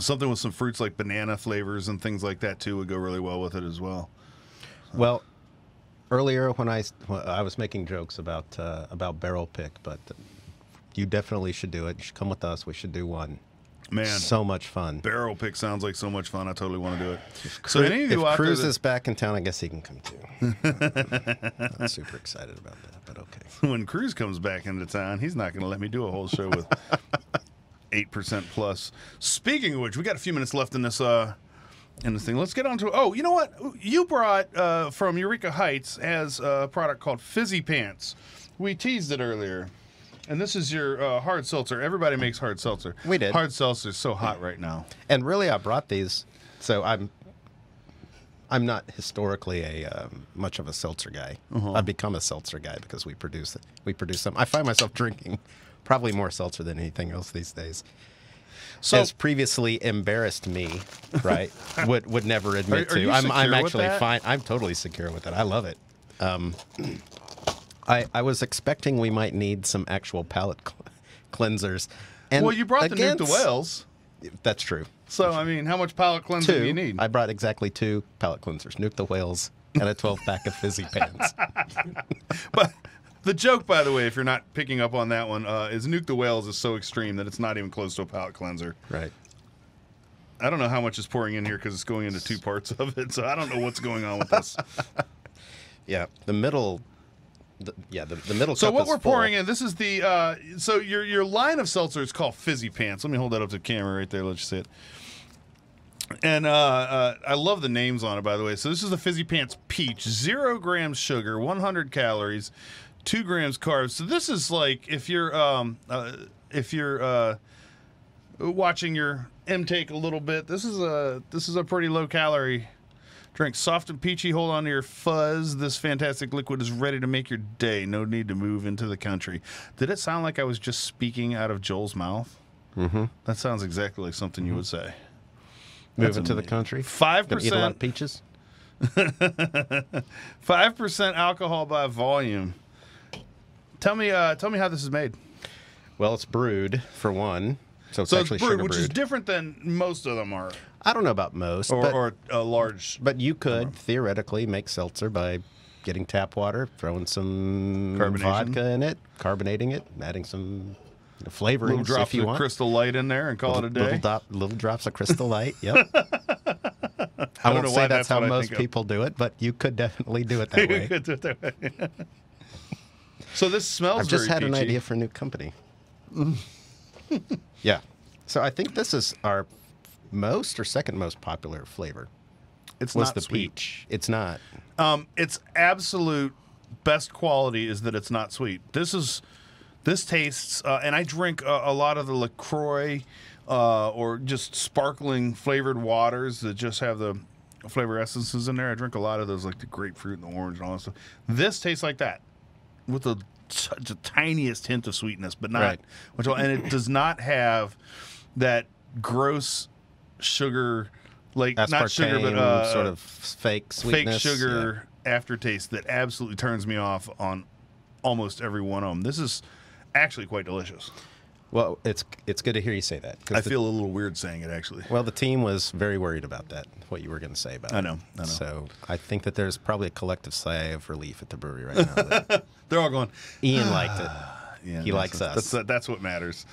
Something with some fruits like banana flavors and things like that too would go really well with it as well. Well, earlier when I was making jokes about barrel pick, but you definitely should do it. You should come with us. We should do one. Man, So much fun. barrel pick sounds like so much fun. I totally want to do it. So any of you If out there Cruz that- is back in town, I guess he can come too. Not super excited about that, but okay. when Cruz comes back into town, he's not going to let me do a whole show with 8% plus. Speaking of which, we got a few minutes left in this thing. Let's get on to. Oh, you know what? You brought from Eureka Heights has a product called Fizzy Pants. We teased it earlier, and this is your hard seltzer. Everybody makes hard seltzer. We did. Hard seltzer is so hot right now. And really, I brought these, so I'm not historically a much of a seltzer guy. I've become a seltzer guy because we produce it. We produce some. I find myself drinking probably more seltzer than anything else these days. So As previously embarrassed me, right? would never admit Are you to. I'm secure with actually that? fine. I'm totally secure with it. I love it. I was expecting we might need some actual palate cleansers. And well, you brought the Nuke the Whales. That's true. So, I mean, how much palate cleansing do you need? I brought exactly 2 palate cleansers, Nuke the Whales, and a 12-pack of Fizzy Pants. But the joke, by the way, if you're not picking up on that one, is Nuke the Whales is so extreme that it's not even close to a palate cleanser. Right. I don't know how much is pouring in here because it's going into 2 parts of it, so I don't know what's going on with this. Yeah, the middle. The middle. So cup what is we're full. pouring in, this is the so your line of seltzer is called Fizzy Pants. Let me hold that up to the camera right there. Let you see it. And I love the names on it, by the way. So this is the Fizzy Pants Peach, 0 grams sugar, 100 calories, 2 grams carbs. So this is like if you're watching your intake a little bit, this is a pretty low calorie drink. Soft and peachy, hold on to your fuzz. This fantastic liquid is ready to make your day. No need to move into the country. Did it sound like I was just speaking out of Joel's mouth? Mm-hmm. That sounds exactly like something you would say. Move That's into the amazing. country. 5%. Gonna eat a lot of peaches. 5% alcohol by volume. Tell me how this is made. Well, it's brewed for one, so it's So actually it's brewed, sugar which brewed. is different than most of them are, I don't know about most, or a large. but you could theoretically make seltzer by getting tap water, throwing some Carbonation. vodka in it, carbonating it, adding some flavorings Little drops if you of want. Crystal Light in there and call it a day. Little drops of Crystal Light. Yep. I don't won't know say why that's how what I most think of. people do it, but you could definitely do it that way. Could do it that way. So this smells I've just very had an peachy. idea for a new company. Yeah. So I think this is our most or second most popular flavor. It's Was not the sweet. peach. It's not. Its absolute best quality is that it's not sweet. This tastes, and I drink a lot of the LaCroix or just sparkling flavored waters that just have the flavor essences in there. I drink a lot of those, like the grapefruit and the orange and all that stuff. This tastes like that with the tiniest hint of sweetness, but not Right. much. And it does not have that gross sugar, like not sugar, but Aspartame, sort of fake sweetness. fake sugar aftertaste that absolutely turns me off on almost every one of them. This is actually quite delicious. Yeah. Well, it's good to hear you say that. 'cause I feel a little weird saying it, actually. Well, the team was very worried about that, what you were going to say about it. I know. So I think that there's probably a collective sigh of relief at the brewery right now. That They're all going, Ian liked it. yeah, He likes us. That's what matters.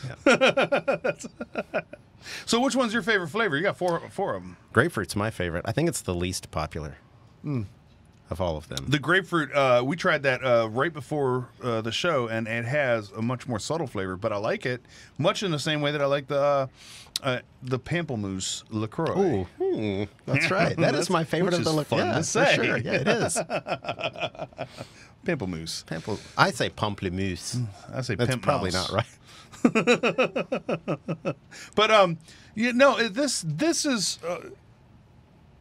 So which one's your favorite flavor? You got four of them. Grapefruit's my favorite. I think it's the least popular of all of them. The grapefruit, we tried that right before the show, and it has a much more subtle flavor, but I like it much in the same way that I like the Pamplemousse LaCroix. Ooh, that's right. That is my favorite which of the is fun to for say. sure. Yeah, it is. Pamplemousse. I say pamplemousse. I say That's pimp probably mouse. not right. But this is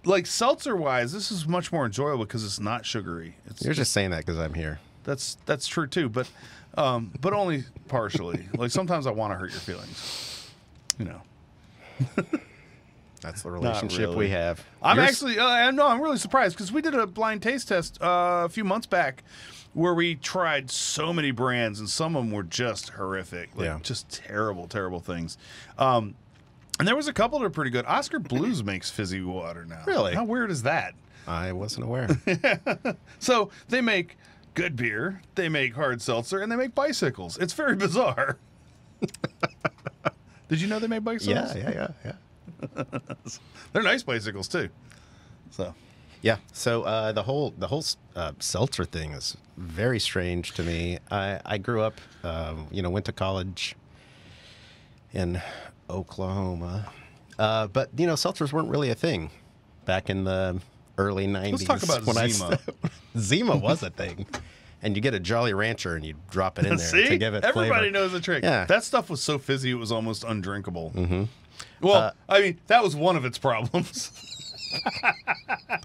like seltzer wise, this is much more enjoyable because it's not sugary. You're just saying that because I'm here. That's true too, but only partially. Like sometimes I want to hurt your feelings. You know. That's the relationship really. we have. I'm Yours- actually, I'm really surprised because we did a blind taste test a few months back where we tried so many brands and some of them were just horrific, like Yeah. just terrible, terrible things. And there was a couple that are pretty good. Oscar Blues makes fizzy water now. Really? How weird is that? I wasn't aware. So they make good beer, they make hard seltzer, and they make bicycles. It's very bizarre. Did you know they made bicycles? yeah. They're nice bicycles too. So. Yeah. So the whole seltzer thing is very strange to me. I grew up, went to college in Oklahoma, but seltzers weren't really a thing back in the early '90s. Let's talk about Zima. Zima was a thing, and you get a Jolly Rancher and you drop it in there See? to give it Everybody flavor. knows the trick. Yeah. That stuff was so fizzy it was almost undrinkable. Mm-hmm. Well, I mean, that was one of its problems.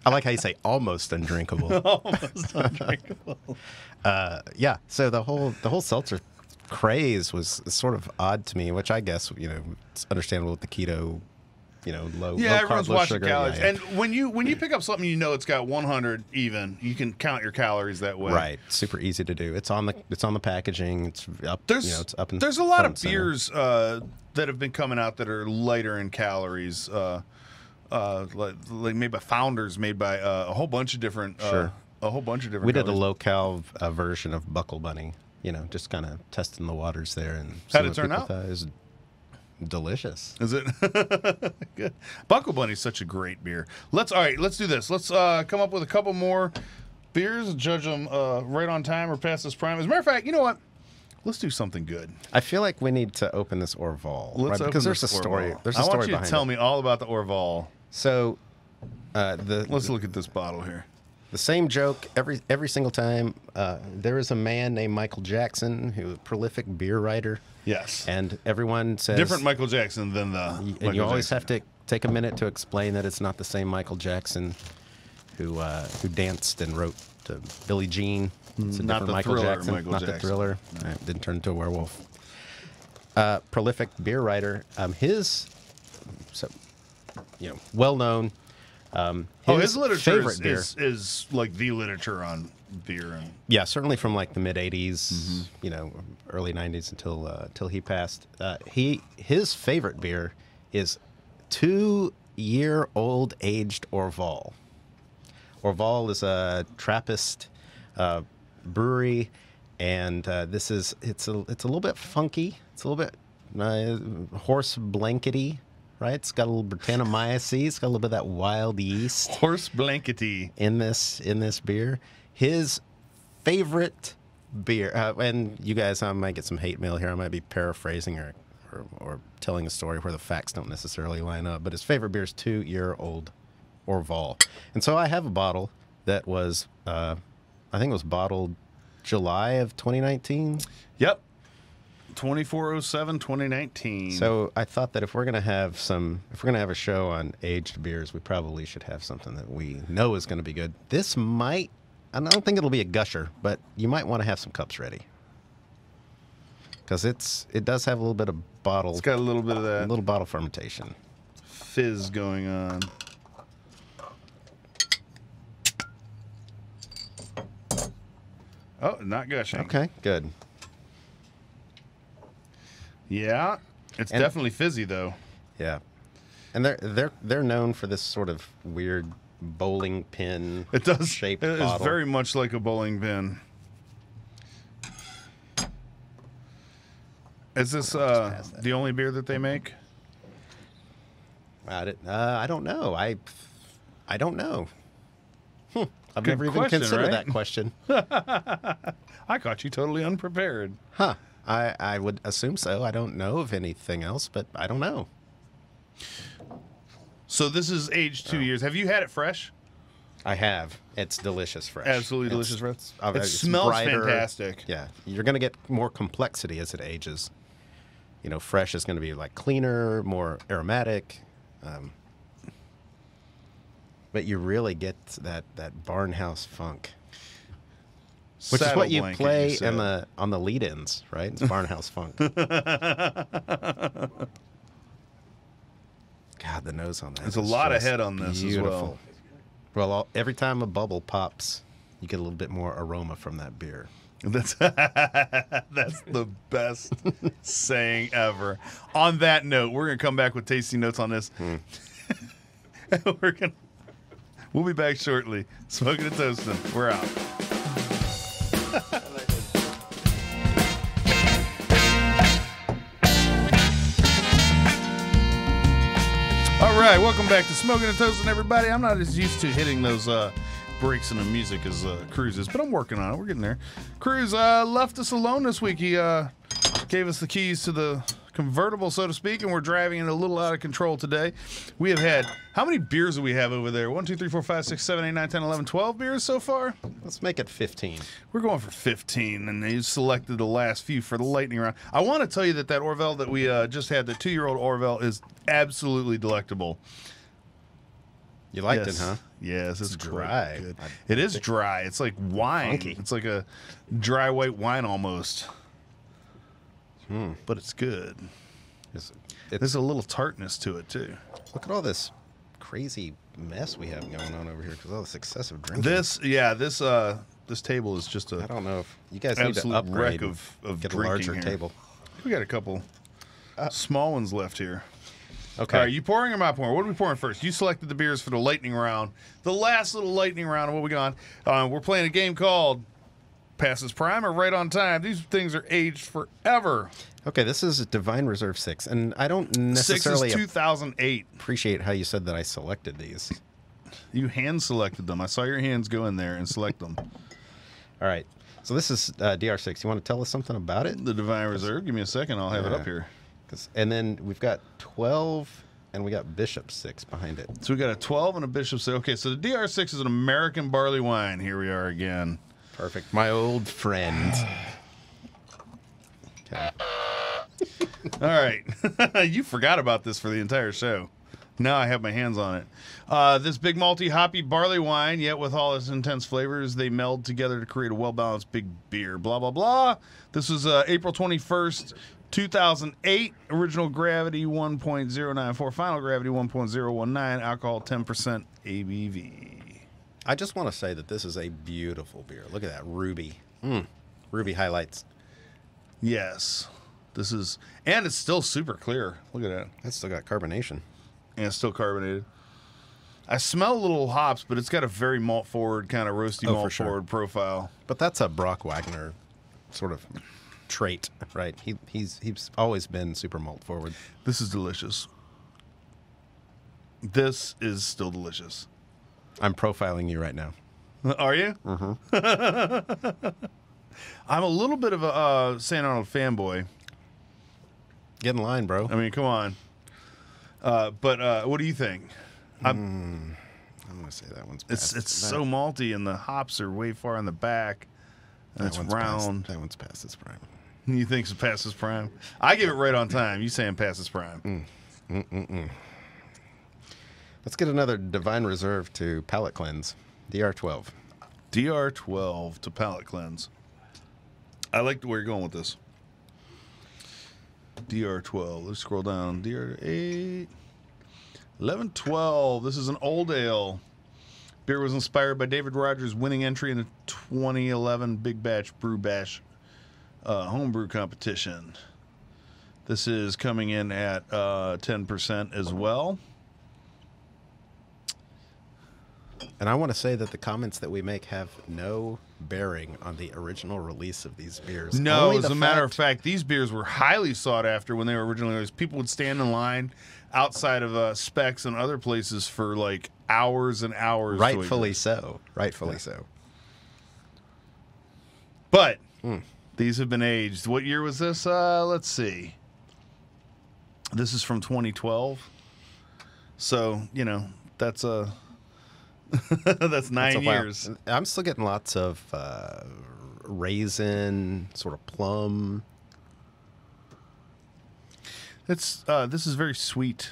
I like how you say almost undrinkable. Almost undrinkable. Yeah. So the whole seltzer craze was sort of odd to me, which I guess it's understandable with the keto, low Yeah, low everyone's carb, low watching sugar. calories. Yeah. And when you pick up something it's got 100 even, you can count your calories that way. Right, super easy to do. It's on the packaging. It's up. it's up. There's a lot front of and center. beers that have been coming out that are lighter in calories. Like made by Founders, made by a whole bunch of different. Sure. A whole bunch of different. We did a calories. low cal version of Buckle Bunny. Just kind of testing the waters there and How'd seeing it what turn people out? thought. It was delicious. Is it? Good. Buckle Bunny's such a great beer. Let's do this. Let's come up with a couple more beers and judge them right on time or past this prime. As a matter of fact, you know what? Let's do something good. I feel like we need to open this Orval, Let's right? open Because there's a this story. Orval. There's a I story want you to behind tell it. me all about the Orval. So, Let's look at this bottle here. the same joke every single time. There is a man named Michael Jackson, who a prolific beer writer, Yes. and everyone says Different Michael Jackson than the. And you always have to take a minute to explain that it's not the same Michael Jackson who danced and wrote to Billie Jean. It's a Not different the Michael Thriller Jackson, Michael not the Jackson. Thriller. Didn't turn into a werewolf. Prolific beer writer. His well known His literature favorite beer. is like the literature on beer. And Yeah, certainly from like the mid '80s, early '90s until he passed. His favorite beer is 2-year-old aged Orval. Orval is a Trappist brewery, and it's a little bit funky. It's a little bit horse blankety, right? It's got a little Brettanomyces. It's got a little bit of that wild yeast. horse blankety in this beer. His favorite beer, and you guys, I might get some hate mail here. I might be paraphrasing or telling a story where the facts don't necessarily line up. But his favorite beer is 2-year-old Orval. And so I have a bottle that was, I think it was bottled July of 2019. Yep. 2407 2019. So I thought that if we're gonna have a show on aged beers, we probably should have something that we know is gonna be good. This might, I don't think it'll be a gusher, but you might want to have some cups ready because it does have a little bit of bottle. It's got a little bit of that little bottle fermentation, fizz going on. Oh, not gushing. Okay, good. Yeah, it's definitely fizzy though. Yeah, and they're known for this sort of weird bowling pin. It does shaped It bottle. is very much like a bowling pin. Is this the only beer that they make? I don't know. I don't know. I've Good never even question, considered right? that question. I caught you totally unprepared. Huh. I would assume so. I don't know of anything else, but I don't know. So this is aged 2 years. Have you had it fresh? I have. It's delicious fresh. Absolutely delicious fresh. It It's smells brighter. fantastic. Yeah. You're going to get more complexity as it ages. Fresh is going to be like cleaner, more aromatic. But you really get that barnhouse funk. Which is what you Saddle play blanket, on the lead-ins, right? It's barnhouse funk. God, the nose on that. There's a is lot of just head on this as well. Well, every time a bubble pops, you get a little bit more aroma from that beer. That's the best saying ever. On that note, we're gonna come back with tasting notes on this. We'll be back shortly. Smoking and toasting. We're out. All right, welcome back to Smoking and Toasting, everybody. I'm not as used to hitting those breaks in the music as Cruz is, but I'm working on it. We're getting there. Cruz left us alone this week. He gave us the keys to the convertible, so to speak, and we're driving it a little out of control today. We have had, how many beers do we have over there? 1, 2, 3, 4, 5, 6, 7, 8, 9, 10, 11, 12 beers so far? Let's make it 15. We're going for 15, and he selected the last few for the lightning round. I want to tell you that Orval that we just had, the 2-year-old Orval, is absolutely delectable. You liked Yes. it, huh? Yes, it's dry. Good. It is dry. It's like wine. Funky. It's like a dry white wine almost. But it's good. There's a little tartness to it too. Look at all this crazy mess we have going on over here because all this excessive drinking. This table is just I a don't know if you guys need to absolute upgrade wreck of get a drinking larger here. table. We got a couple small ones left here. Okay. All right, you pouring or am I pouring? What are we pouring first? You selected the beers for the lightning round. The last little lightning round of what we got. We're playing a game called Passes Prime or Right on Time. These things are aged forever. Okay, this is Divine Reserve 6, and I don't 6 necessarily is 2008. appreciate how you said that I selected these. You hand selected them. I saw your hands go in there and select them. All right, so this is DR6. You want to tell us something about it? The Divine Reserve. Give me a second. I'll have it Yeah. up here. And then we've got 12, and we got Bishop 6 behind it. So we got a 12 and a Bishop 6. Okay, so the DR6 is an American barley wine. Here we are again. Perfect. My old friend. Okay. All right. You forgot about this for the entire show. Now I have my hands on it. This big malty hoppy barley wine, yet with all its intense flavors, they meld together to create a well-balanced big beer. Blah, blah, blah. This was April 21st, 2008 original gravity 1.094, final gravity 1.019, alcohol 10% ABV. I just want to say that this is a beautiful beer. Look at that ruby. Ruby highlights. Yes. This is, and it's still super clear. Look at that. It's still got carbonation. And it's still carbonated. I smell a little hops, but it's got a very malt forward, kind of roasty malt forward profile. But that's a Brock Wagner sort of trait, right? He's always been super malt forward. This is delicious. This is still delicious. I'm profiling you right now. Are you? Mm-hmm. I'm a little bit of a St. Arnold fanboy. Get in line, bro. I mean, come on. But what do you think? I'm gonna say that one's past. It's so malty, and the hops are way far in the back. And it's round. That one's past its prime. You think it's past its prime? I give it right on time. You saying past its prime? Let's get another Divine Reserve to palate cleanse. DR12. DR12 to palate cleanse. I like where you're going with this. DR12. Let's scroll down. DR8. 1112. This is an old ale. Beer was inspired by David Rogers' winning entry in the 2011 Big Batch Brew Bash homebrew competition. This is coming in at 10% as well. And I want to say that the comments that we make have no bearing on the original release of these beers. No, as a matter of fact, these beers were highly sought after when they were originally released. People would stand in line outside of Specs and other places for like hours and hours. Rightfully so. Rightfully so. But these have been aged. What year was this? Let's see. This is from 2012. So, you know, that's a... that's 9 years. I'm still getting lots of raisin, sort of plum. It's this is very sweet.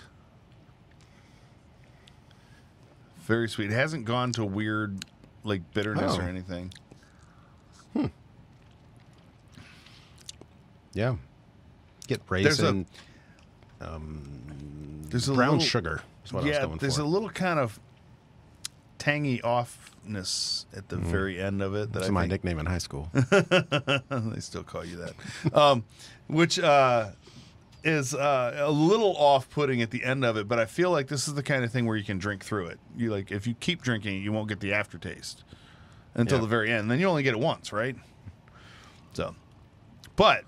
Very sweet. It hasn't gone to weird like bitterness or anything. Yeah. Get raisin. There's a brown little, sugar is what I was going there's for. a little kind of tangy offness at the very end of it. That's my nickname in high school. They still call you that. Which is a little off-putting at the end of it, but I feel like this is the kind of thing where you can drink through it. You like if you keep drinking it, you won't get the aftertaste until the very end. Then you only get it once, right? So, but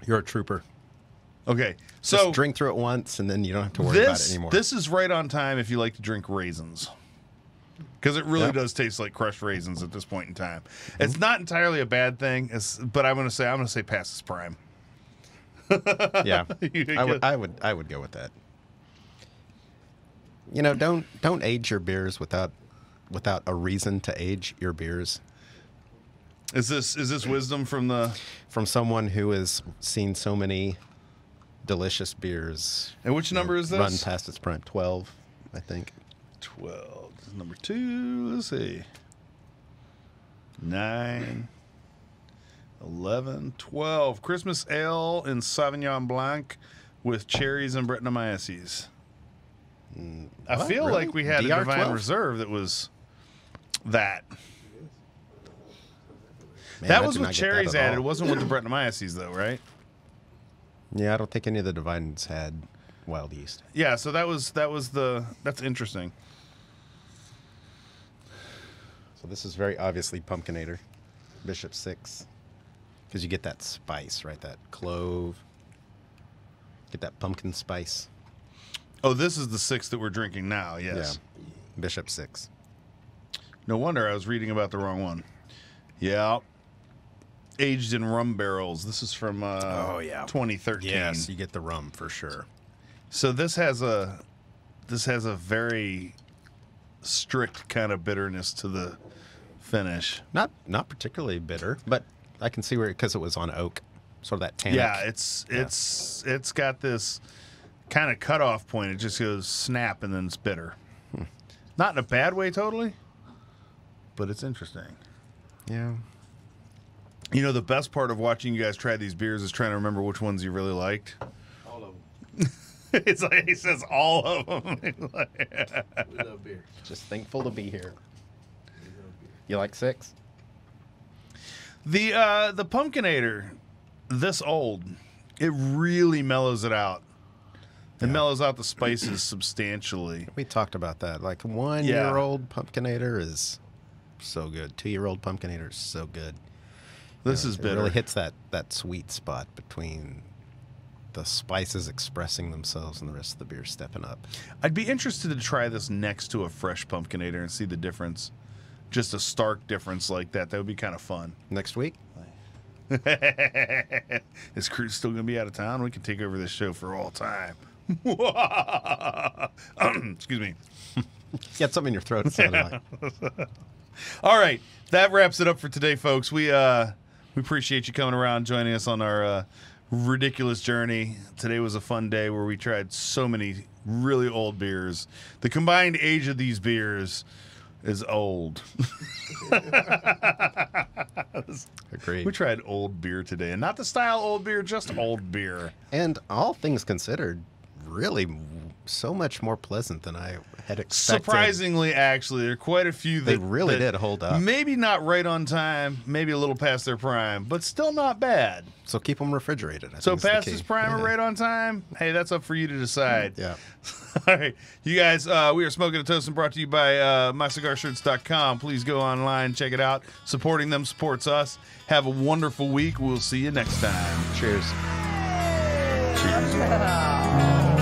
You're a trooper. okay, so Just drink through it once, and then you don't have to worry about it anymore. This is right on time if you like to drink raisins. Because it really does taste like crushed raisins at this point in time. It's not entirely a bad thing, but I'm gonna say past its prime. Yeah, I would go with that. You know, don't age your beers without a reason to age your beers. Is this wisdom from someone who has seen so many delicious beers? And which number is this? Run past its prime. 12, I think. 12. This is number 2. Let's see. 9, 11, 12. Christmas Ale in Sauvignon Blanc with cherries and Brettanomyces. I feel really? like we had a DR12? Divine Reserve that was that. Man, that I was did with not get cherries that at added. It all. wasn't with the Brettanomyces, though, right? Yeah, I don't think any of the Divines had wild yeast. Yeah, so that's interesting. So this is very obviously Pumpkinator. Bishop 6. Because you get that spice, right? That clove. Get that pumpkin spice. Oh, this is the 6 that we're drinking now, yes. Yeah. Bishop 6. No wonder I was reading about the wrong one. Yeah. Aged in rum barrels. This is from 2013. Yes, you get the rum for sure. So this has a very strict kind of bitterness to the finish. Not particularly bitter, but I can see where, because it was on oak, sort of that tannic. Yeah, it's got this kind of cutoff point. It just goes snap and then it's bitter. Not in a bad way totally, but it's interesting. Yeah. You know, the best part of watching you guys try these beers is trying to remember which ones you really liked. All of them. It's like he says all of them. We love beer. Just thankful to be here. We love beer. You like 6? The Pumpkinator, this old, it really mellows it out. It mellows out the spices substantially. We talked about that. Like 1-year-old Pumpkinator is so good. 2-year-old Pumpkinator is so good. This is It bitter. really hits that sweet spot between the spices expressing themselves and the rest of the beer stepping up. I'd be interested to try this next to a fresh Pumpkinator and see the difference. Just a stark difference like that. That would be kind of fun. Next week? Is Cruz still going to be out of town? We can take over this show for all time. Excuse me. You got something in your throat. It sounded like. All right. That wraps it up for today, folks. We appreciate you coming around, joining us on our ridiculous journey. Today was a fun day where we tried so many really old beers. The combined age of these beers is old. Agreed. We tried old beer today, and not the style old beer, just old beer. And all things considered, really so much more pleasant than I had expected. Surprisingly, actually, there are quite a few that They really that did hold up. Maybe not right on time, maybe a little past their prime, but still not bad. So keep them refrigerated. I So think is the past key. his prime or Yeah. right on time? Hey, that's up for you to decide. Yeah. All right. You guys, we are Smoking a Toast and brought to you by mycigarshirts.com. Please go online, check it out. Supporting them supports us. Have a wonderful week. We'll see you next time. Cheers. Cheers.